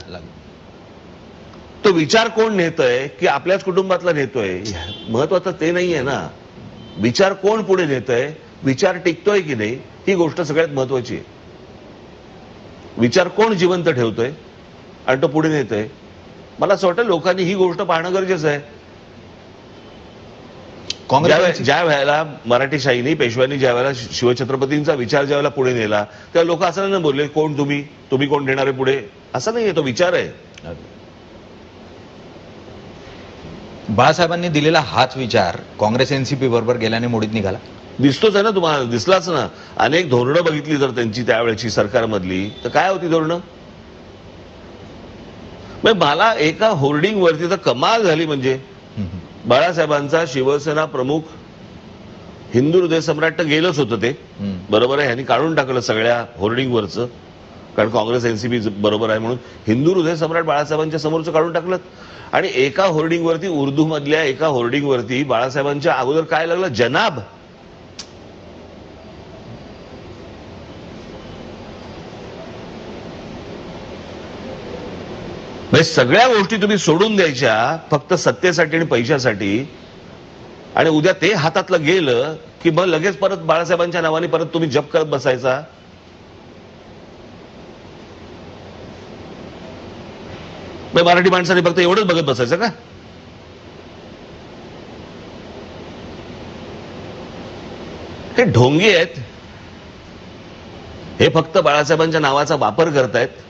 तो विचार कोण नेतोय की आपल्याच कुटुंबातला नेतोय महत्वाचं ते नाहीये ना. विचार कोण पुढे नेतोय, विचार टिकतोय की नाही ही गोष्ट सगळ्यात महत्वाची आहे. विचार कोण जिवंत ठेवतोय आणि तो पुढे नेतोय, मला असं वाटतं लोकांनी ही गोष्ट पाहणं गरजेचं आहे. ज्या वेळेला मराठीशाहीने, पेशव्यांनी ज्या वेळेला शिवछत्रपतींचा विचार ज्या वेळेला पुढे नेला, तेव्हा लोक असं नाही बोलले कोण तुम्ही कोण नेणार आहे पुढे, असं नाहीये. तो विचार आहे. बाळासाहेबांनी दिलेला हाच विचार काँग्रेस एनसीपी बरोबर गेल्याने मोडीत निघाला. दिसतोच आहे ना तुम्हाला, दिसलाच ना. अनेक धोरणं बघितली जर त्यांची त्यावेळेची सरकारमधली, तर काय होती धोरणं? मला एका होर्डिंग वरती तर कमाल झाली. म्हणजे बाळासाहेबांचा शिवसेना प्रमुख हिंदू हृदय सम्राट गेलंच होतं ते, बरोबर आहे, ह्यांनी काढून टाकलं सगळ्या होर्डिंगवरचं, कारण काँग्रेस एनसीपी बरोबर आहे म्हणून हिंदू हृदय सम्राट बाळासाहेबांच्या समोरचं काढून टाकलं. आणि एका होर्डिंगवरती, उर्दू मधल्या एका होर्डिंगवरती बाळासाहेबांच्या अगोदर काय लागलं? जनाब. सगळ्या गोष्टी तुम्ही सोडून द्यायच्या फक्त सत्तेसाठी आणि पैशासाठी, आणि उद्या ते हातातलं गेलं की मग लगेच परत बाळासाहेबांच्या नावाने परत तुम्ही जप करत बसायचा. मराठी माणसाने फक्त एवढंच बघत बसायचं का? हे ढोंगी आहेत. हे फक्त बाळासाहेबांच्या नावाचा वापर करतायत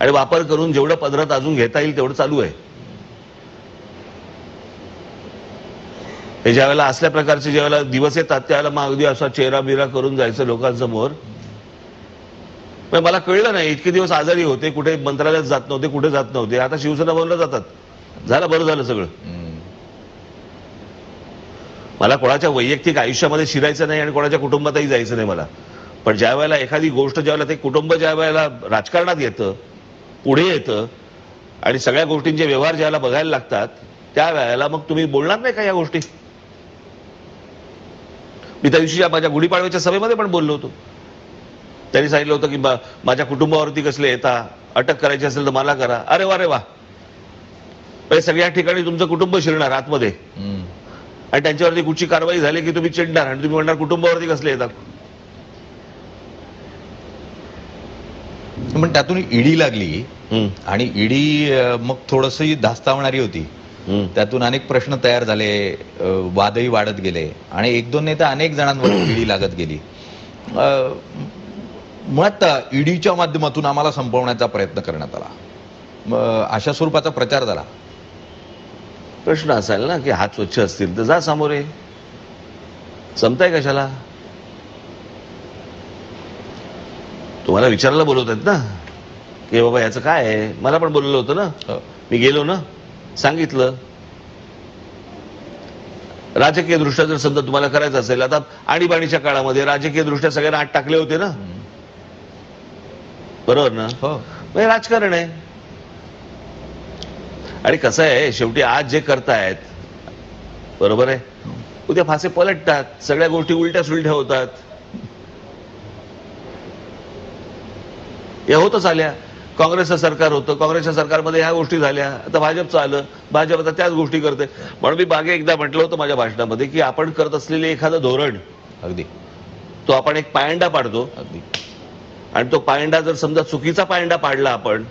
आणि वापर करून जेवढं पदरात अजून घेता येईल तेवढं चालू आहे. हे ज्या वेळेला असल्या प्रकारचे ज्या वेळेला दिवस येतात त्यावेळेला मग अगदी असा चेहरा बिरा करून जायचं लोकांसमोर म्हणजे मला कळलं नाही, इतके दिवस आजारी होते, कुठे मंत्रालयात जात नव्हते, कुठे जात नव्हते, आता शिवसेना भवनला जातात. झालं, बरं झालं सगळं. मला कोणाच्या वैयक्तिक आयुष्यामध्ये शिरायचं नाही आणि कोणाच्या कुटुंबातही जायचं नाही मला. पण ज्या वेळेला एखादी गोष्ट, ज्यावेळेला ते कुटुंब ज्या वेळेला राजकारणात येतं, पुढे येतं आणि सगळ्या गोष्टींचे व्यवहार ज्यावेळेला बघायला लागतात, त्या वेळेला मग तुम्ही बोलणार नाही का या गोष्टी? मी त्या दिवशी माझ्या गुढीपाडव्याच्या सभेमध्ये पण बोललो होतो. त्यांनी सांगितलं होतं की माझ्या कुटुंबावरती कसले येता, अटक करायची असेल तर मला करा. अरे वा रे वा, सगळ्या ठिकाणी तुमचं कुटुंब शिरणार आतमध्ये आणि त्यांच्यावरती कुठची कारवाई झाली की तुम्ही चिडणार आणि तुम्ही म्हणणार कुटुंबावरती कसले येतात. पण त्यातून ईडी लागली आणि ईडी मग थोडंसं धास्तावणारी होती. त्यातून अनेक प्रश्न तयार झाले, वादही वाढत गेले आणि एक दोन नेता अनेक जणांवर ईडी लागत गेली. मुळात ईडीच्या माध्यमातून आम्हाला संपवण्याचा प्रयत्न करण्यात आला, अशा स्वरूपाचा प्रचार झाला. प्रश्न असायला ना की हात स्वच्छ असतील तर जा सामोरे, संपताय कशाला? तुम्हाला विचारायला बोलवत आहेत ना की बाबा याचं काय आहे. मला पण बोलवलं होतं ना, मी गेलो ना, सांगितलं. राजकीय दृष्ट्या जर समजा तुम्हाला करायचं असेल, आता आणीबाणीच्या काळामध्ये राजकीय दृष्ट्या सगळ्यांना आत टाकले होते ना, बरोबर ना? म्हणजे राजकारण आहे. आणि कसं आहे, शेवटी आज जे करतायत बरोबर आहे, उद्या फासे पलटतात, सगळ्या गोष्टी उलट्या सुलट्या होतात. या होतच आल्या. काँग्रेसचं सरकार होतं, काँग्रेसच्या सरकारमध्ये ह्या गोष्टी झाल्या. आता भाजपचं आलं, भाजप आता त्याच गोष्टी करते. म्हणून मी मागे एकदा म्हटलं होतं माझ्या भाषणामध्ये की आपण करत असलेले एखादं धोरण, अगदी तो आपण एक पायंडा पाडतो, अगदी, आणि तो पायंडा जर समजा चुकीचा पायंडा पाडला आपण,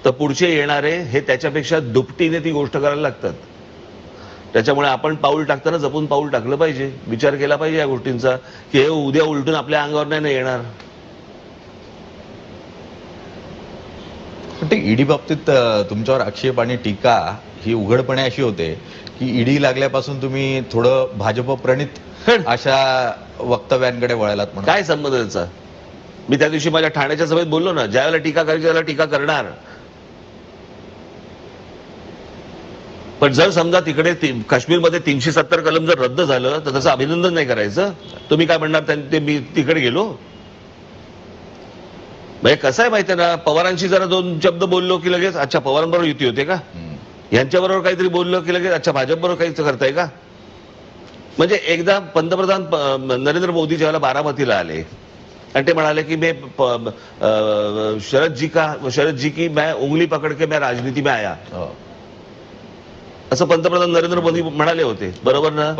तर पुढचे येणारे हे त्याच्यापेक्षा दुपटीने ती गोष्ट करायला लागतात. त्याच्यामुळे आपण पाऊल टाकताना जपून पाऊल टाकलं पाहिजे, विचार केला पाहिजे या गोष्टींचा की हे उद्या उलटून आपल्या अंगावर नाही येणार. पण ते ईडी बाबतीत तुमच्यावर आक्षेप आणि टीका ही उघडपणे अशी होते की ईडी लागल्यापासून तुम्ही थोडं भाजप प्रणित अशा वक्तव्यांकडे वळालात म्हणून. काय संबंध त्याचा? मी त्या दिवशी माझ्या ठाण्याच्या सभेत बोललो ना, ज्यावेळेला टीका करायची त्याला टीका करणार. पण जर समजा तिकडे काश्मीरमध्ये 370 कलम जर रद्द झालं तर त्याचं अभिनंदन नाही करायचं? तुम्ही काय म्हणणार, ते मी तिकडे गेलो? म्हणजे कसं आहे माहितीये ना, पवारांशी जरा दोन शब्द बोललो की लगेच अच्छा पवारांबरोबर युती होते का, यांच्याबरोबर काहीतरी बोललो की लगेच अच्छा भाजप बरोबर काहीच करताय का. म्हणजे एकदा पंतप्रधान नरेंद्र मोदी ज्यावेळेला बारामतीला आले आणि ते म्हणाले की मैं शरद जी की मैं उंगली पकड़ के मैं राजनीति में आया, असं पंतप्रधान नरेंद्र मोदी म्हणाले होते, बरोबर ना?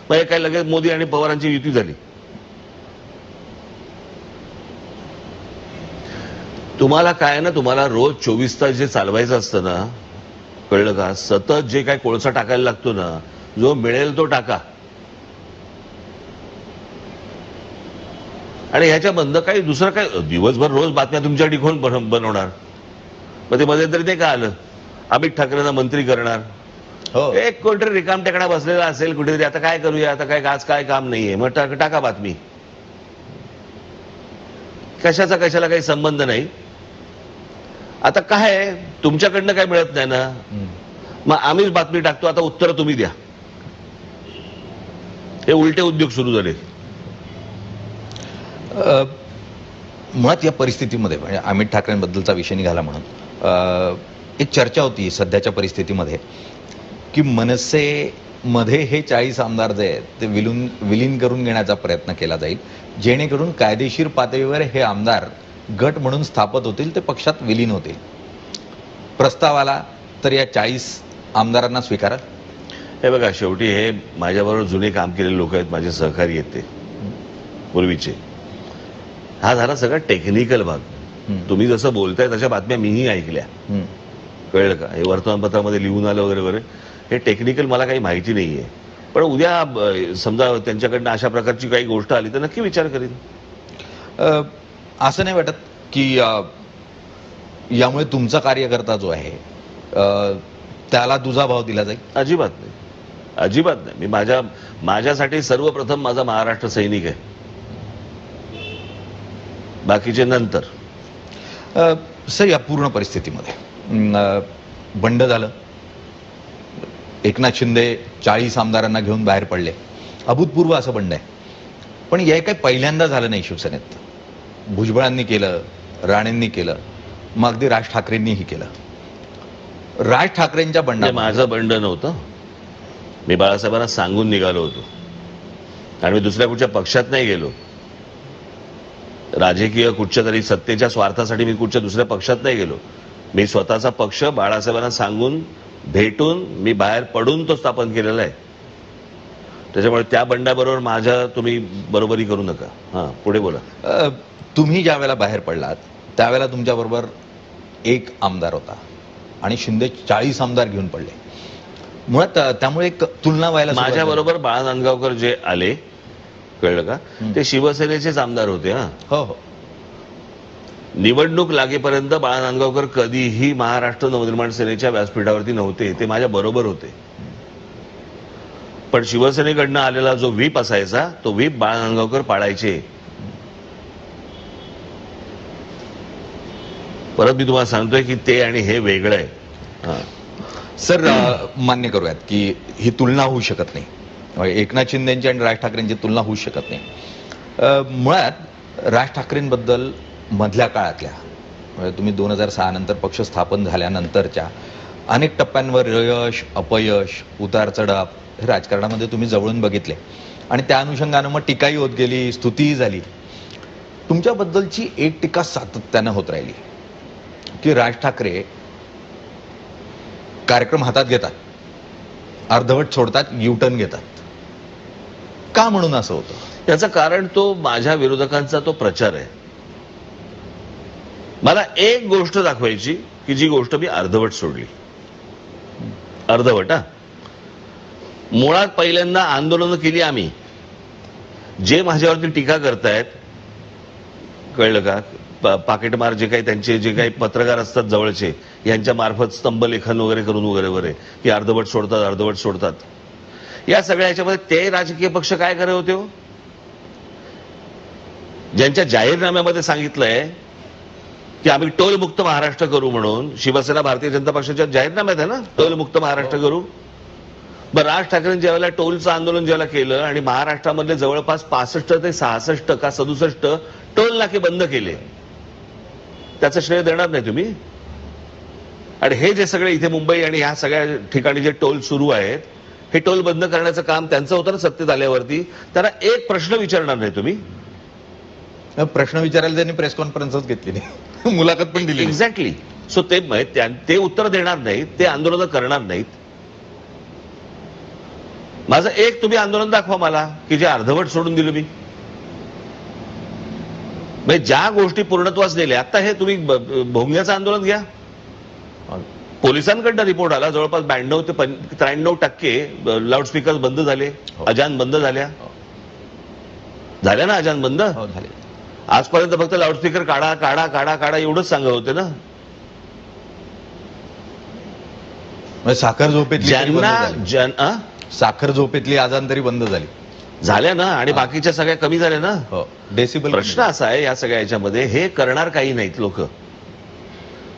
मग काय लगेच मोदी आणि पवारांची युती झाली. तुम्हाला काय ना, तुम्हाला रोज 24 तास जे चालवायचं असतं ना, कळलं का? सतत जे काय कोळसा टाकायला लागतो ना, जो मिळेल तो टाका. आणि ह्याच्या बंद काही दुसरं काय, दिवसभर रोज बातम्या तुमच्यासाठी कोण बनवणार? मग ते मध्यंतरी ते काय आलं, अमित ठाकरेंना मंत्री करणार. एक कोणतरी रिकाम टेकडा बसलेला असेल कुठेतरी, आता काय करूया, आता काय आज काय काम नाहीये, मग टाका बातमी. कशाचा कशाला काही संबंध नाही. आता काय तुमच्याकडनं काय मिळत नाही ना, मग आम्हीच बातमी टाकतो, आता उत्तर तुम्ही द्या. हे उलटे उद्योग सुरू झाले. मुळात या परिस्थितीमध्ये म्हणजे अमित ठाकरेंबद्दलचा विषय निघाला म्हणून एक चर्चा होती सध्याच्या परिस्थितीमध्ये की मनसेमध्ये हे 40 आमदार जे आहेत ते विलीन करून घेण्याचा प्रयत्न केला जाईल, जेणेकरून कायदेशीर पातळीवर हे आमदार गट म्हणून स्थापित होतील, ते पक्षात विलीन होतील. प्रस्ताव आला तर या 40 आमदारांना स्वीकारा. हे बघा, शेवटी हे माझ्याबरोबर जुने काम केलेले लोक आहेत, माझे सहकारी आहेत ते पूर्वीचे. हा झाला सगळा टेक्निकल भाग. तुम्ही जसं बोलताय तशा बातम्या मीही ऐकल्या, कळलं का? हे वर्तमानपत्रामध्ये लिहून आलं वगैरे वगैरे, हे टेक्निकल मला काही माहिती नाहीये. पण उद्या समजा त्यांच्याकडनं अशा प्रकारची काही गोष्ट आली तर नक्की विचार करीन. असं नाही वाटत की यामुळे तुमचा कार्यकर्ता जो आहे त्याला दुजाभाव दिला जाईल? अजिबात नाही, अजिबात नाही. मी माझ्यासाठी सर्वप्रथम माझा महाराष्ट्र सैनिक आहे, बाकीचे नंतर. सर, या पूर्ण परिस्थितीमध्ये बंड झालं, एकनाथ शिंदे 40 आमदारांना घेऊन बाहेर पडले, अभूतपूर्व असं बंड आहे. पण हे काही पहिल्यांदा झालं नाही शिवसेनेत. भुजबळांनी केलं, राणेंनी केलं, मग अगदी राज ठाकरेंनीही केलं. राज ठाकरेंच्या म्हणजे माझं बंड नव्हतं, मी बाळासाहेबांना सांगून निघालो होतो आणि मी दुसऱ्या कुठच्या पक्षात नाही गेलो. राजकीय कुठच्या तरी सत्तेच्या स्वार्थासाठी मी कुठच्या दुसऱ्या पक्षात नाही गेलो. मी स्वतःचा पक्ष बाळासाहेबांना सांगून भेटून मी बाहेर पडून तो स्थापन केलेला आहे. त्याच्यामुळे त्या बंडाबरोबर माझ्या तुम्ही बरोबरी करू नका. हा, पुढे बोला. तुम्ही ज्या वेळेला बाहेर पडलात त्यावेळेला तुमच्याबरोबर एक आमदार होता आणि शिंदे 40 आमदार घेऊन पडले. मुळात त्यामुळे एक तुलना व्हायला माझ्या बरोबर बाळा नांदगावकर जे आले, कळलं का, ते शिवसेनेचेच आमदार होते. हा, हो हो. निवडणूक लागेपर्यंत बाळा नांदगावकर कधीही महाराष्ट्र नवनिर्माण सेनेच्या व्यासपीठावरती नव्हते, ते माझ्या बरोबर होते. पण शिवसेनेकडनं आलेला जो व्हीप असायचा तो व्हीप बाळा नांदगावकर पाळायचे. परत मी तुम्हाला सांगतोय की ते आणि हे वेगळं आहे. सर, मान्य करूयात की ही तुलना होऊ शकत नाही. एकनाथ शिंदेची आणि राज ठाकरेंची तुलना होऊ शकत नाही. मुळात राज ठाकरेंबद्दल मधल्या काळातल्या, म्हणजे तुम्ही 2006 नंतर पक्ष स्थापन झाल्यानंतरच्या अनेक टप्प्यांवर यश, अपयश, उतार चढाव हे राजकारणामध्ये तुम्ही जवळून बघितले आणि त्या अनुषंगानं मग टीकाही होत गेली, स्तुतीही झाली. तुमच्याबद्दलची एक टीका सातत्यानं होत राहिली की राज ठाकरे कार्यक्रम हातात घेतात, अर्धवट सोडतात, युटर्न घेतात. का म्हणून असं होतं? याचं कारण तो माझ्या विरोधकांचा तो प्रचार आहे. मला एक गोष्ट दाखवायची की जी गोष्ट मी अर्धवट सोडली. अर्धवट. मुळात पहिल्यांदा आंदोलनं केली आम्ही. जे माझ्यावरती टीका करतायत, कळलं का, पाकिटमार जे काही त्यांचे जे काही पत्रकार असतात जवळचे, यांच्या मार्फत स्तंभलेखन वगैरे करून वगैरे वगैरे की अर्धवट सोडतात, अर्धवट सोडतात, या सगळ्या याच्यामध्ये ते राजकीय पक्ष काय करत होते हो? ज्यांच्या जाहीरनाम्यामध्ये सांगितलंय की आम्ही टोलमुक्त महाराष्ट्र करू म्हणून, शिवसेना भारतीय जनता पक्षाच्या जाहीरनाम्यात आहे ना, टोलमुक्त महाराष्ट्र करू. बरं, राज ठाकरेंनी ज्यावेळेला टोलचं आंदोलन ज्यावेळेला केलं आणि महाराष्ट्रामधले जवळपास 65 ते 66 का 67 टोल नाके बंद केले, त्याचं श्रेय देणार नाही तुम्ही? आणि हे जे सगळे इथे मुंबई आणि ह्या सगळ्या ठिकाणी जे टोल सुरू आहेत, हे टोल बंद करण्याचं काम त्यांचं होतं ना सत्तेत आल्यावरती. त्यांना एक प्रश्न विचारणार नाही तुम्ही? प्रश्न विचारायला त्यांनी प्रेस कॉन्फरन्सच घेतली नाही, मुलाखत पण दिली. एक्झॅक्टली. सो ते उत्तर देणार नाहीत, ते आंदोलन करणार नाहीत. माझं एक तुम्ही आंदोलन दाखवा मला की जे अर्धवट सोडून दिलं मी. म्हणजे ज्या गोष्टी पूर्णत्वास नेल्या, आता हे तुम्ही भोंग्याचं आंदोलन घ्या. पोलिसांकडनं रिपोर्ट आला, जवळपास 92 ते 93% लाऊडस्पीकर बंद झाले, अजान बंद झाल्या ना, अजान बंद झाले. आजपर्यंत फक्त लाऊडस्पीकर काढा काढा काढा काढा एवढंच सांगत होते ना. साखर झोपेतली ज्यांना साखर झोपेतली आजान तरी बंद झाल्या ना, आणि बाकीच्या सगळ्या कमी झाल्या ना. डेसिबल. प्रश्न असा आहे या सगळ्या याच्यामध्ये, हे करणार काही नाहीत लोक,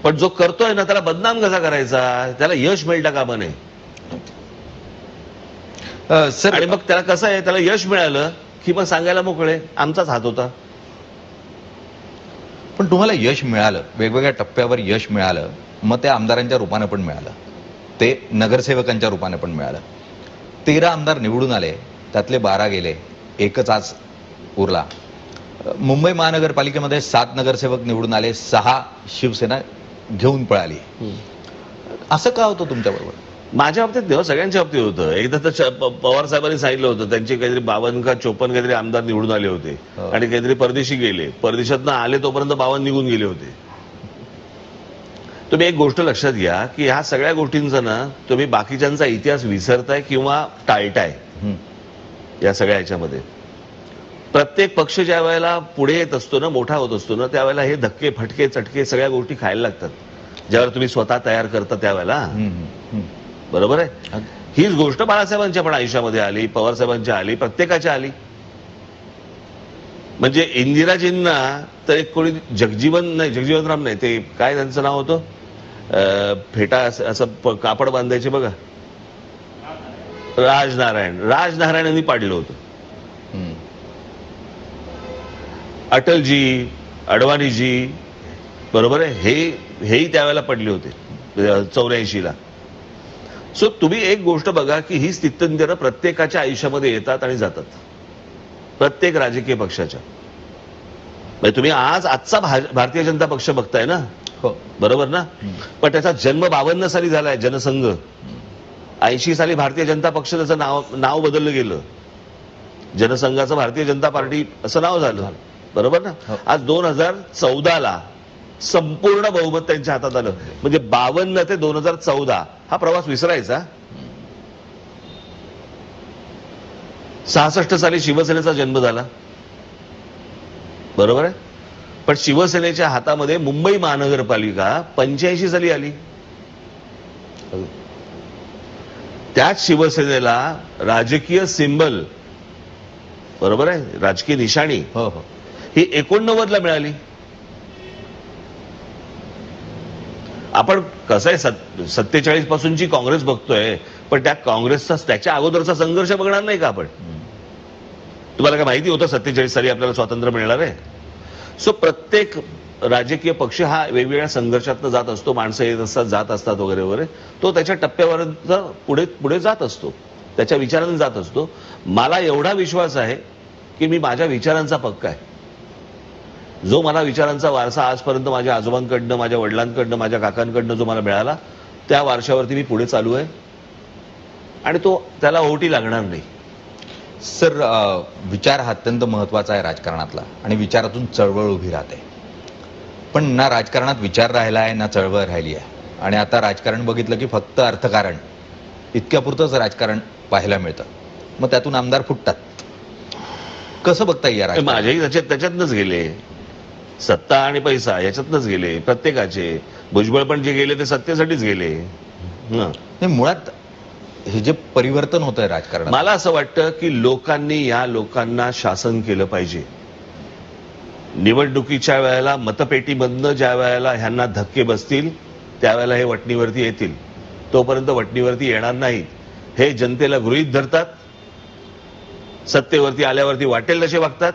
पण जो करतोय ना त्याला बदनाम कसा करायचा, त्याला यश मिळता कामा नये. सर, आणि मग त्याला कसं आहे, त्याला यश मिळालं की मग सांगायला मोकळे आमचाच हात होता. पण तुम्हाला यश मिळालं, वेगवेगळ्या टप्प्यावर यश मिळालं, मग ते आमदारांच्या रूपाने पण मिळालं, ते नगरसेवकांच्या रूपाने पण मिळालं. 13 आमदार निवडून आले, त्यातले 12 गेले, एकच आज उरला. मुंबई महानगरपालिकेमध्ये 7 नगरसेवक निवडून आले, 6 शिवसेना घेऊन पळाली. असं का होतं तुमच्याबरोबर? माझ्या बाबतीत नाही, सगळ्यांच्या बाबतीत होतं. एकदा तर पवार साहेबांनी सांगितलं होतं, त्यांचे काहीतरी 52 का 54 काहीतरी आमदार निवडून आले होते आणि काहीतरी परदेशी गेले, परदेशातनं आले तोपर्यंत 52 निघून गेले होते. तुम्ही एक गोष्ट लक्षात घ्या की ह्या सगळ्या गोष्टींचा ना तुम्ही बाकीच्यांचा इतिहास विसरताय किंवा टाळताय. या सगळ्या ह्याच्यामध्ये प्रत्येक पक्ष ज्या वेळेला पुढे येत असतो ना, मोठा होत असतो ना, त्यावेळेला हे धक्के फटके चटके सगळ्या गोष्टी खायला लागतात, ज्यावेळेला तुम्ही स्वतः तयार करता त्यावेळेला. बरोबर आहे. हीच गोष्ट बाळासाहेबांच्या पण आयुष्यामध्ये आली, पवार साहेबांच्या आली, प्रत्येकाच्या आली. म्हणजे इंदिराजींना तर एक कोणी जगजीवनराम नाही, ते काय त्यांचं नाव होतं, फेटा असं कापड बांधायचे बघा, राजनारायणांनी पाडलं होतं. अटलजी, अडवाणीजी, बरोबर आहे, हेही त्यावेळेला पडले होते 84ला. सो तुम्ही एक गोष्ट बघा की ही स्थित्यंतरं प्रत्येकाच्या आयुष्यामध्ये येतात आणि जातात, प्रत्येक राजकीय पक्षाच्या. म्हणजे तुम्ही आजचा भारतीय जनता पक्ष बघताय ना, हो बरोबर ना, पण त्याचा जन्म 52 साली झालाय, जनसंघ. 80 साली भारतीय जनता पक्ष त्याचं नाव बदललं गेलं, जनसंघाचं भारतीय जनता पार्टी असं नाव झालं, बरोबर ना. आज 2014ला संपूर्ण बहुमत त्यांच्या हातात आलं. म्हणजे 52 ते 2014 हा प्रवास विसरायचा. 66 साली शिवसेनेचा जन्म झाला, बरोबर आहे, पण शिवसेनेच्या हातामध्ये मुंबई महानगरपालिका 85 साली आली. त्याच शिवसेनेला राजकीय सिंबल, बरोबर आहे, राजकीय निशाणी ही 89ला मिळाली. आपण कसं आहे 47 पासूनची काँग्रेस बघतोय, पण त्या काँग्रेसचा त्याच्या अगोदरचा संघर्ष बघणार नाही का आपण? तुम्हाला काय माहिती होतं 47 साली आपल्याला स्वातंत्र्य मिळणार आहे? सो प्रत्येक राजकीय पक्ष हा वेगवेगळ्या संघर्षातनं जात असतो, माणसं येत असतात, जात असतात वगैरे वगैरे. तो त्याच्या टप्प्यापर्यंत पुढे पुढे जात असतो, त्याच्या विचारांनी जात असतो. मला एवढा विश्वास आहे की मी माझ्या विचारांचा पक्का आहे. जो मला विचारांचा वारसा आजपर्यंत माझ्या आजोबांकडनं, माझ्या वडिलांकडनं, माझ्या काकांकडनं जो मला मिळाला, त्या वारशावरती मी पुढे चालू आहे आणि तो त्याला ओहोटी लागणार नाही. सर, विचार हा अत्यंत महत्वाचा आहे राजकारणातला, आणि विचारातून चळवळ उभी राहते. पण ना राजकारणात विचार राहिला आहे, ना चळवळ राहिली आहे. आणि आता राजकारण बघितलं की फक्त अर्थकारण इतक्यापुरतंच राजकारण पाहायला मिळतं. मग त्यातून आमदार फुटतात. कसं बघता येईल? माझेही त्याच्यातनंच गेले, सत्ता आणि पैसा याच्यातनंच गेले प्रत्येकाचे. भुजबळ पण जे गेले ते सत्तेसाठीच गेले. मुळात हे जे परिवर्तन होत आहे राजकारणात, मला असं वाटतं की लोकांनी या लोकांना शासन केलं पाहिजे. निवडणुकीच्या वेळेला मतपेटीमधनं ज्या वेळेला ह्यांना धक्के बसतील त्यावेळेला हे वटणीवरती येतील. तोपर्यंत वटणीवरती येणार नाहीत. हे जनतेला गृहीत धरतात, सत्तेवरती आल्यावरती वाटेल तसे वागतात,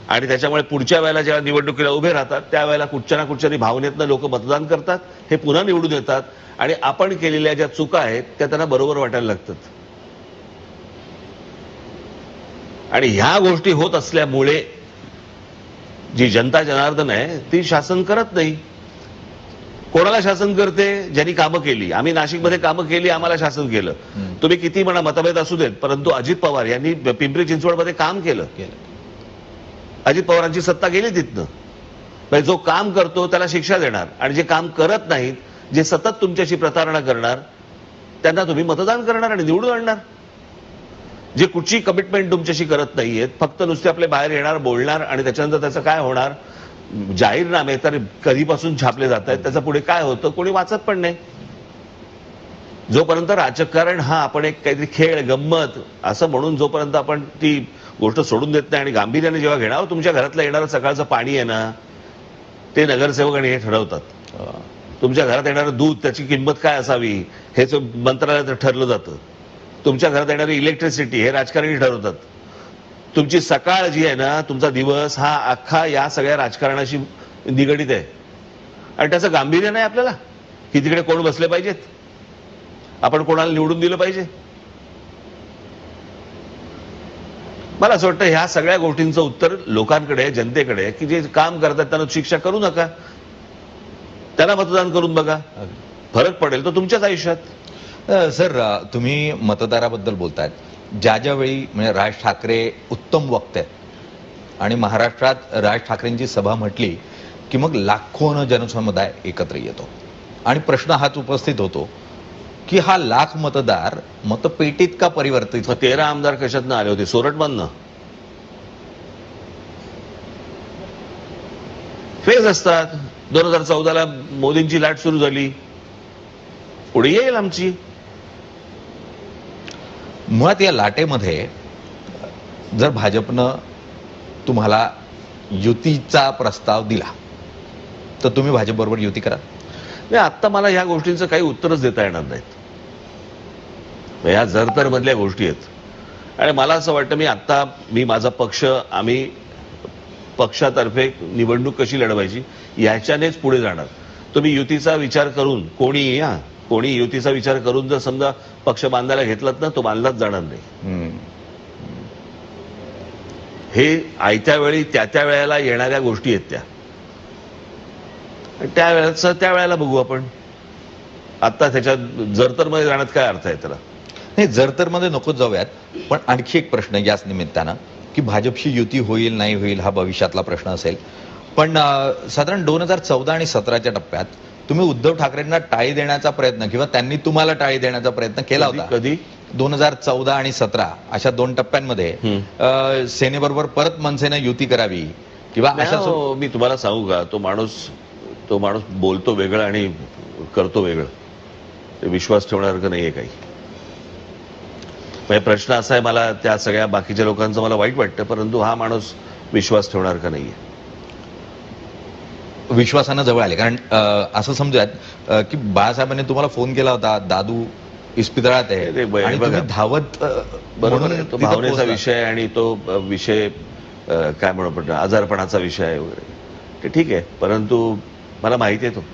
आणि त्याच्यामुळे पुढच्या वेळेला जेव्हा निवडणुकीला उभे राहतात त्यावेळेला कुठच्या ना कुठच्या भावनेतनं लोक मतदान करतात, हे पुन्हा निवडून येतात, आणि आपण केलेल्या ज्या चुका आहेत त्या त्यांना बरोबर वाटायला लागतात. आणि ह्या गोष्टी होत असल्यामुळे जी जनता जनार्दन आहे ती शासन करत नाही. कोणाला शासन करते? ज्यांनी कामं केली. आम्ही नाशिकमध्ये कामं केली, आम्हाला शासन केलं. तुम्ही किती म्हणा मतभेद असू देत, परंतु अजित पवार यांनी पिंपरी चिंचवडमध्ये काम केलं. अजित पवारांची सत्ता गेली तिथनं. म्हणजे जो काम करतो त्याला शिक्षा देणार, आणि जे काम करत नाहीत, जे सतत तुमच्याशी प्रतारणा करणार, त्यांना तुम्ही मतदान करणार आणि निवडून आणणार. जे कुठची कमिटमेंट तुमच्याशी करत नाहीयेत, फक्त नुसते आपले बाहेर येणार, बोलणार, आणि त्याच्यानंतर त्याचं काय होणार, जाहीरनामे तर कधीपासून छापले जात आहेत, त्याचा पुढे काय होतं कोणी वाचत पण नाही. जोपर्यंत राजकारण हा आपण एक काहीतरी खेळ, गंमत असं म्हणून जोपर्यंत आपण ती गोष्ट सोडून देत नाही आणि गांभीर्याने जेव्हा घेणार, तुमच्या घरातलं येणारं सकाळचं पाणी आहे ना, ते नगरसेवक आणि हे ठरवतात. तुमच्या घरात येणारं दूध, त्याची किंमत काय असावी हेच मंत्रालयात ठरलं जातं. तुमच्या घरात येणारी इलेक्ट्रिसिटी हे राजकारणी ठरवतात. तुमची सकाळ जी आहे ना, तुमचा दिवस हा अख्खा या सगळ्या राजकारणाशी निगडीत आहे. आणि त्याचं गांभीर्य नाही आपल्याला की तिकडे कोण बसले पाहिजेत, आपण कोणाला निवडून दिलं पाहिजे. मला असं वाटतं ह्या सगळ्या गोष्टींचं उत्तर लोकांकडे, जनतेकडे, की जे काम करतात त्यांना शिक्षा करू नका, त्यांना मतदान करून बघा, फरक पडेल तो तुमच्याच आयुष्यात. सर, तुम्ही मतदाराबद्दल बोलतायत. ज्या ज्यावेळी म्हणजे राज ठाकरे उत्तम वक्ते आहेत आणि महाराष्ट्रात राज ठाकरेंची सभा म्हटली की मग लाखोनं जनसमुदाय एकत्र येतो, आणि प्रश्न हाच उपस्थित होतो की हा लाख मतदार मतपेटीत का परिवर्तित? 13 आमदार कशातनं आले होते? सोरठमधनं. फेज असतात. 2014ला मोदींची लाट सुरू झाली, पुढे येईल आमची. मुळात या लाटेमध्ये जर भाजपनं तुम्हाला युतीचा प्रस्ताव दिला तर तुम्ही भाजपबरोबर युती करा? नाही, आत्ता मला ह्या गोष्टींचं काही उत्तरच देता येणार नाहीत. ह्या जर तर मधल्या गोष्टी आहेत आणि मला असं वाटतं मी माझा पक्ष, आम्ही पक्षातर्फे निवडणूक कशी लढवायची याच्यानेच पुढे जाणार. तुम्ही युतीचा विचार करून कोणी युतीचा विचार करून जर समजा पक्ष बांधायला घेतलात ना, तो बांधलाच जाणार नाही. हे आयत्या वेळी त्या वेळेला येणाऱ्या गोष्टी आहेत त्या, त्या वेळेला बघू आपण. आता त्याच्यात जर मध्ये जाण्यात काय अर्थ आहे त्याला? नाही, जर तर मध्ये नकोच जाऊयात. पण आणखी एक प्रश्न याच निमित्तानं की भाजपशी युती होईल नाही होईल हा भविष्यातला प्रश्न असेल. पण साधारण 2014 आणि 17च्या टप्प्यात तुम्ही उद्धव ठाकरेंना टाळी देण्याचा प्रयत्न किंवा त्यांनी तुम्हाला टाळी देण्याचा प्रयत्न केला होता. कधी? 2014 आणि 17 अशा 2 टप्प्यांमध्ये सेनेबरोबर परत मनसेनं युती करावी किंवा अशा. मी तुम्हाला सांगू का, तो माणूस बोलतो वेगळं आणि करतो वेगळं. ते विश्वास ठेवण्यासारखं नाहीये काही. म्हणजे प्रश्न असा आहे, मला त्या सगळ्या बाकीच्या लोकांचं मला वाईट वाटतं, परंतु हा माणूस विश्वास ठेवण्यासारखा नाहीये. विश्वासानं जवळ आले. कारण असं समजूयात की बाळासाहेबांनी तुम्हाला फोन केला होता, दादू इस्पितळात आहे आणि तुम्ही धावत. बरोबर आहे, तो भावनेचा विषय आहे आणि तो विषय काय म्हणू आपण, आजारपणाचा विषय आहे वगैरे, ते ठीक आहे. परंतु मला माहिती आहे, तो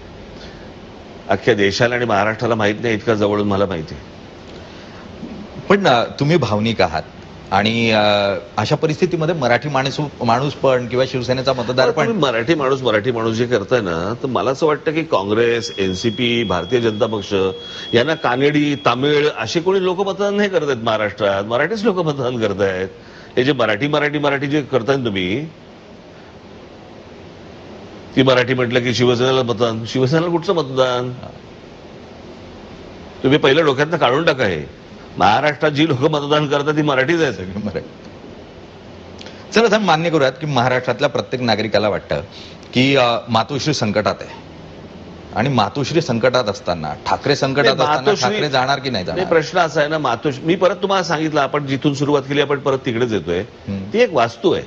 अख्ख्या देशाला आणि महाराष्ट्राला माहित नाही इतका जवळून मला माहिती आहे. पण तुम्ही भावनिक आहात आणि अशा परिस्थितीमध्ये मराठी माणूस पण किंवा शिवसेनेचा मतदार पण. मराठी माणूस जे करताय ना, तर मला असं वाटतं की काँग्रेस, एनसीपी, भारतीय जनता पक्ष यांना कानेडी, तामिळ असे कोणी लोक मतदान नाही करत आहेत महाराष्ट्रात. मराठीच लोक मतदान करतायत. हे जे मराठी जे करताय तुम्ही, ती मराठी म्हटलं की शिवसेनेला मतदान. शिवसेनेला कुठचं मतदान? तुम्ही पहिलं डोक्यातनं काढून टाका. हे महाराष्ट्रात जी लोक मतदान करतात ती मराठीच आहे सगळी. चला आता मान्य करूयात की महाराष्ट्रातल्या प्रत्येक नागरिकाला वाटतं की मातोश्री संकटात आहे आणि मातोश्री संकटात असताना, ठाकरे संकटात असताना ठाकरे जाणार की नाही जाणार? प्रश्न असा आहे ना, मी परत तुम्हाला सांगितलं, आपण जिथून सुरुवात केली आपण परत तिकडेच येतोय. ती एक वास्तू आहे,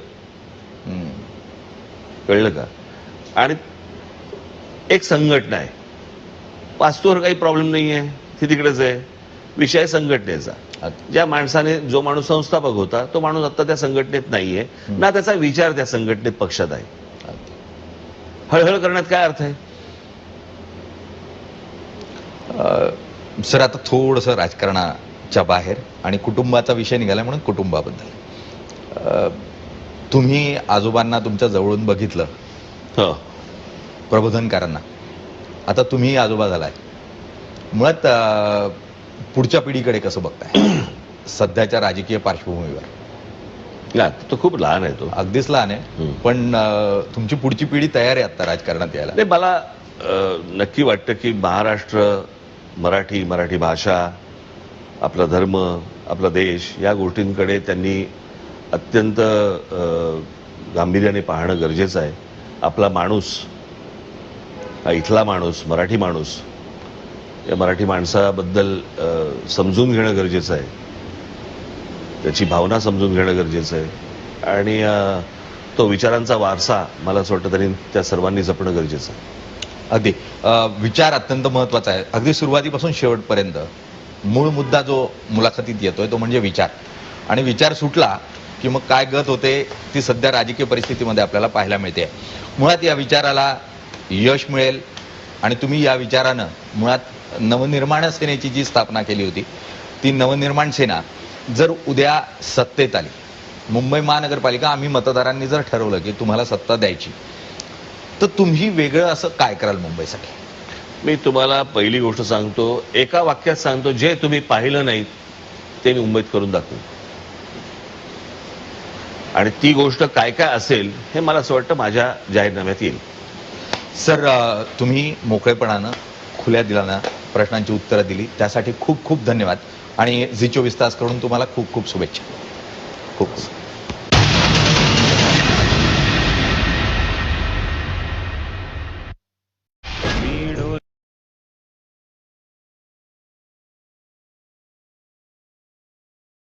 कळलं का? आणि एक संघटना आहे. वास्तूवर काही प्रॉब्लेम नाहीये, ती तिकडेच आहे. विषय संघटनेचा. जो माणूस संस्थापक होता तो माणूस आता त्या संघटनेत नाहीये ना, त्याचा विचार त्या संघटनेत पक्षात आहे. हळहळ करण्यात काय अर्थ आहे? सर, आता थोडंसं राजकारणाच्या बाहेर आणि कुटुंबाचा विषय निघाला म्हणून कुटुंबाबद्दल. तुम्ही आजोबांना तुमच्या जवळून बघितलं, प्रबोधनकारांना. आता तुम्ही आजोबा झालाय. मुळात पुढच्या पिढीकडे कसं बघताय सध्याच्या राजकीय पार्श्वभूमीवर? तो खूप लहान आहे, तो अगदीच लहान आहे. पण तुमची पुढची पिढी तयार आहे आता राजकारणात यायला? नाही, मला नक्की वाटतं की महाराष्ट्र, मराठी भाषा, आपला धर्म, आपला देश या गोष्टींकडे त्यांनी अत्यंत गांभीर्याने पाहणं गरजेचं आहे. आपला माणूस, हा इथला माणूस, मराठी माणूस, या मराठी माणसाबद्दल समजून घेणं गरजेचं आहे. त्याची भावना समजून घेणं गरजेचं आहे आणि तो विचारांचा वारसा मला असं वाटतं त्यांनी त्या सर्वांनी जपणं गरजेचं आहे. अगदी विचार अत्यंत महत्वाचा आहे. अगदी सुरुवातीपासून शेवटपर्यंत मूळ मुद्दा जो मुलाखतीत येतोय तो म्हणजे विचार. आणि विचार सुटला की मग काय गत होते ती सध्या राजकीय परिस्थितीमध्ये आपल्याला पाहायला मिळते. मुळात या विचाराला यश मिळेल आणि तुम्ही या विचारानं मुळात नवनिर्माण सेनेची जी स्थापना केली होती ती नवनिर्माण सेना जर उद्या सत्तेत आली, मुंबई महानगरपालिका आम्ही मतदारांनी जर ठरवलं की तुम्हाला सत्ता द्यायची, तर तुम्ही वेगळं असं काय कराल मुंबईसाठी? मी तुम्हाला पहिली गोष्ट सांगतो, एका वाक्यात सांगतो, जे तुम्ही पाहिलं नाही ते मी मुंबईत करून दाखवू. आणि ती गोष्ट काय काय असेल हे मला असं वाटतं माझ्या जाहीरनाम्यात येईल. सर, तुम्ही मोकळेपणानं, खुल्या दिलानं प्रश्नांची उत्तरं दिली त्यासाठी खूप खूप धन्यवाद आणि झी 24 तास कडून तुम्हाला खूप खूप शुभेच्छा. खूप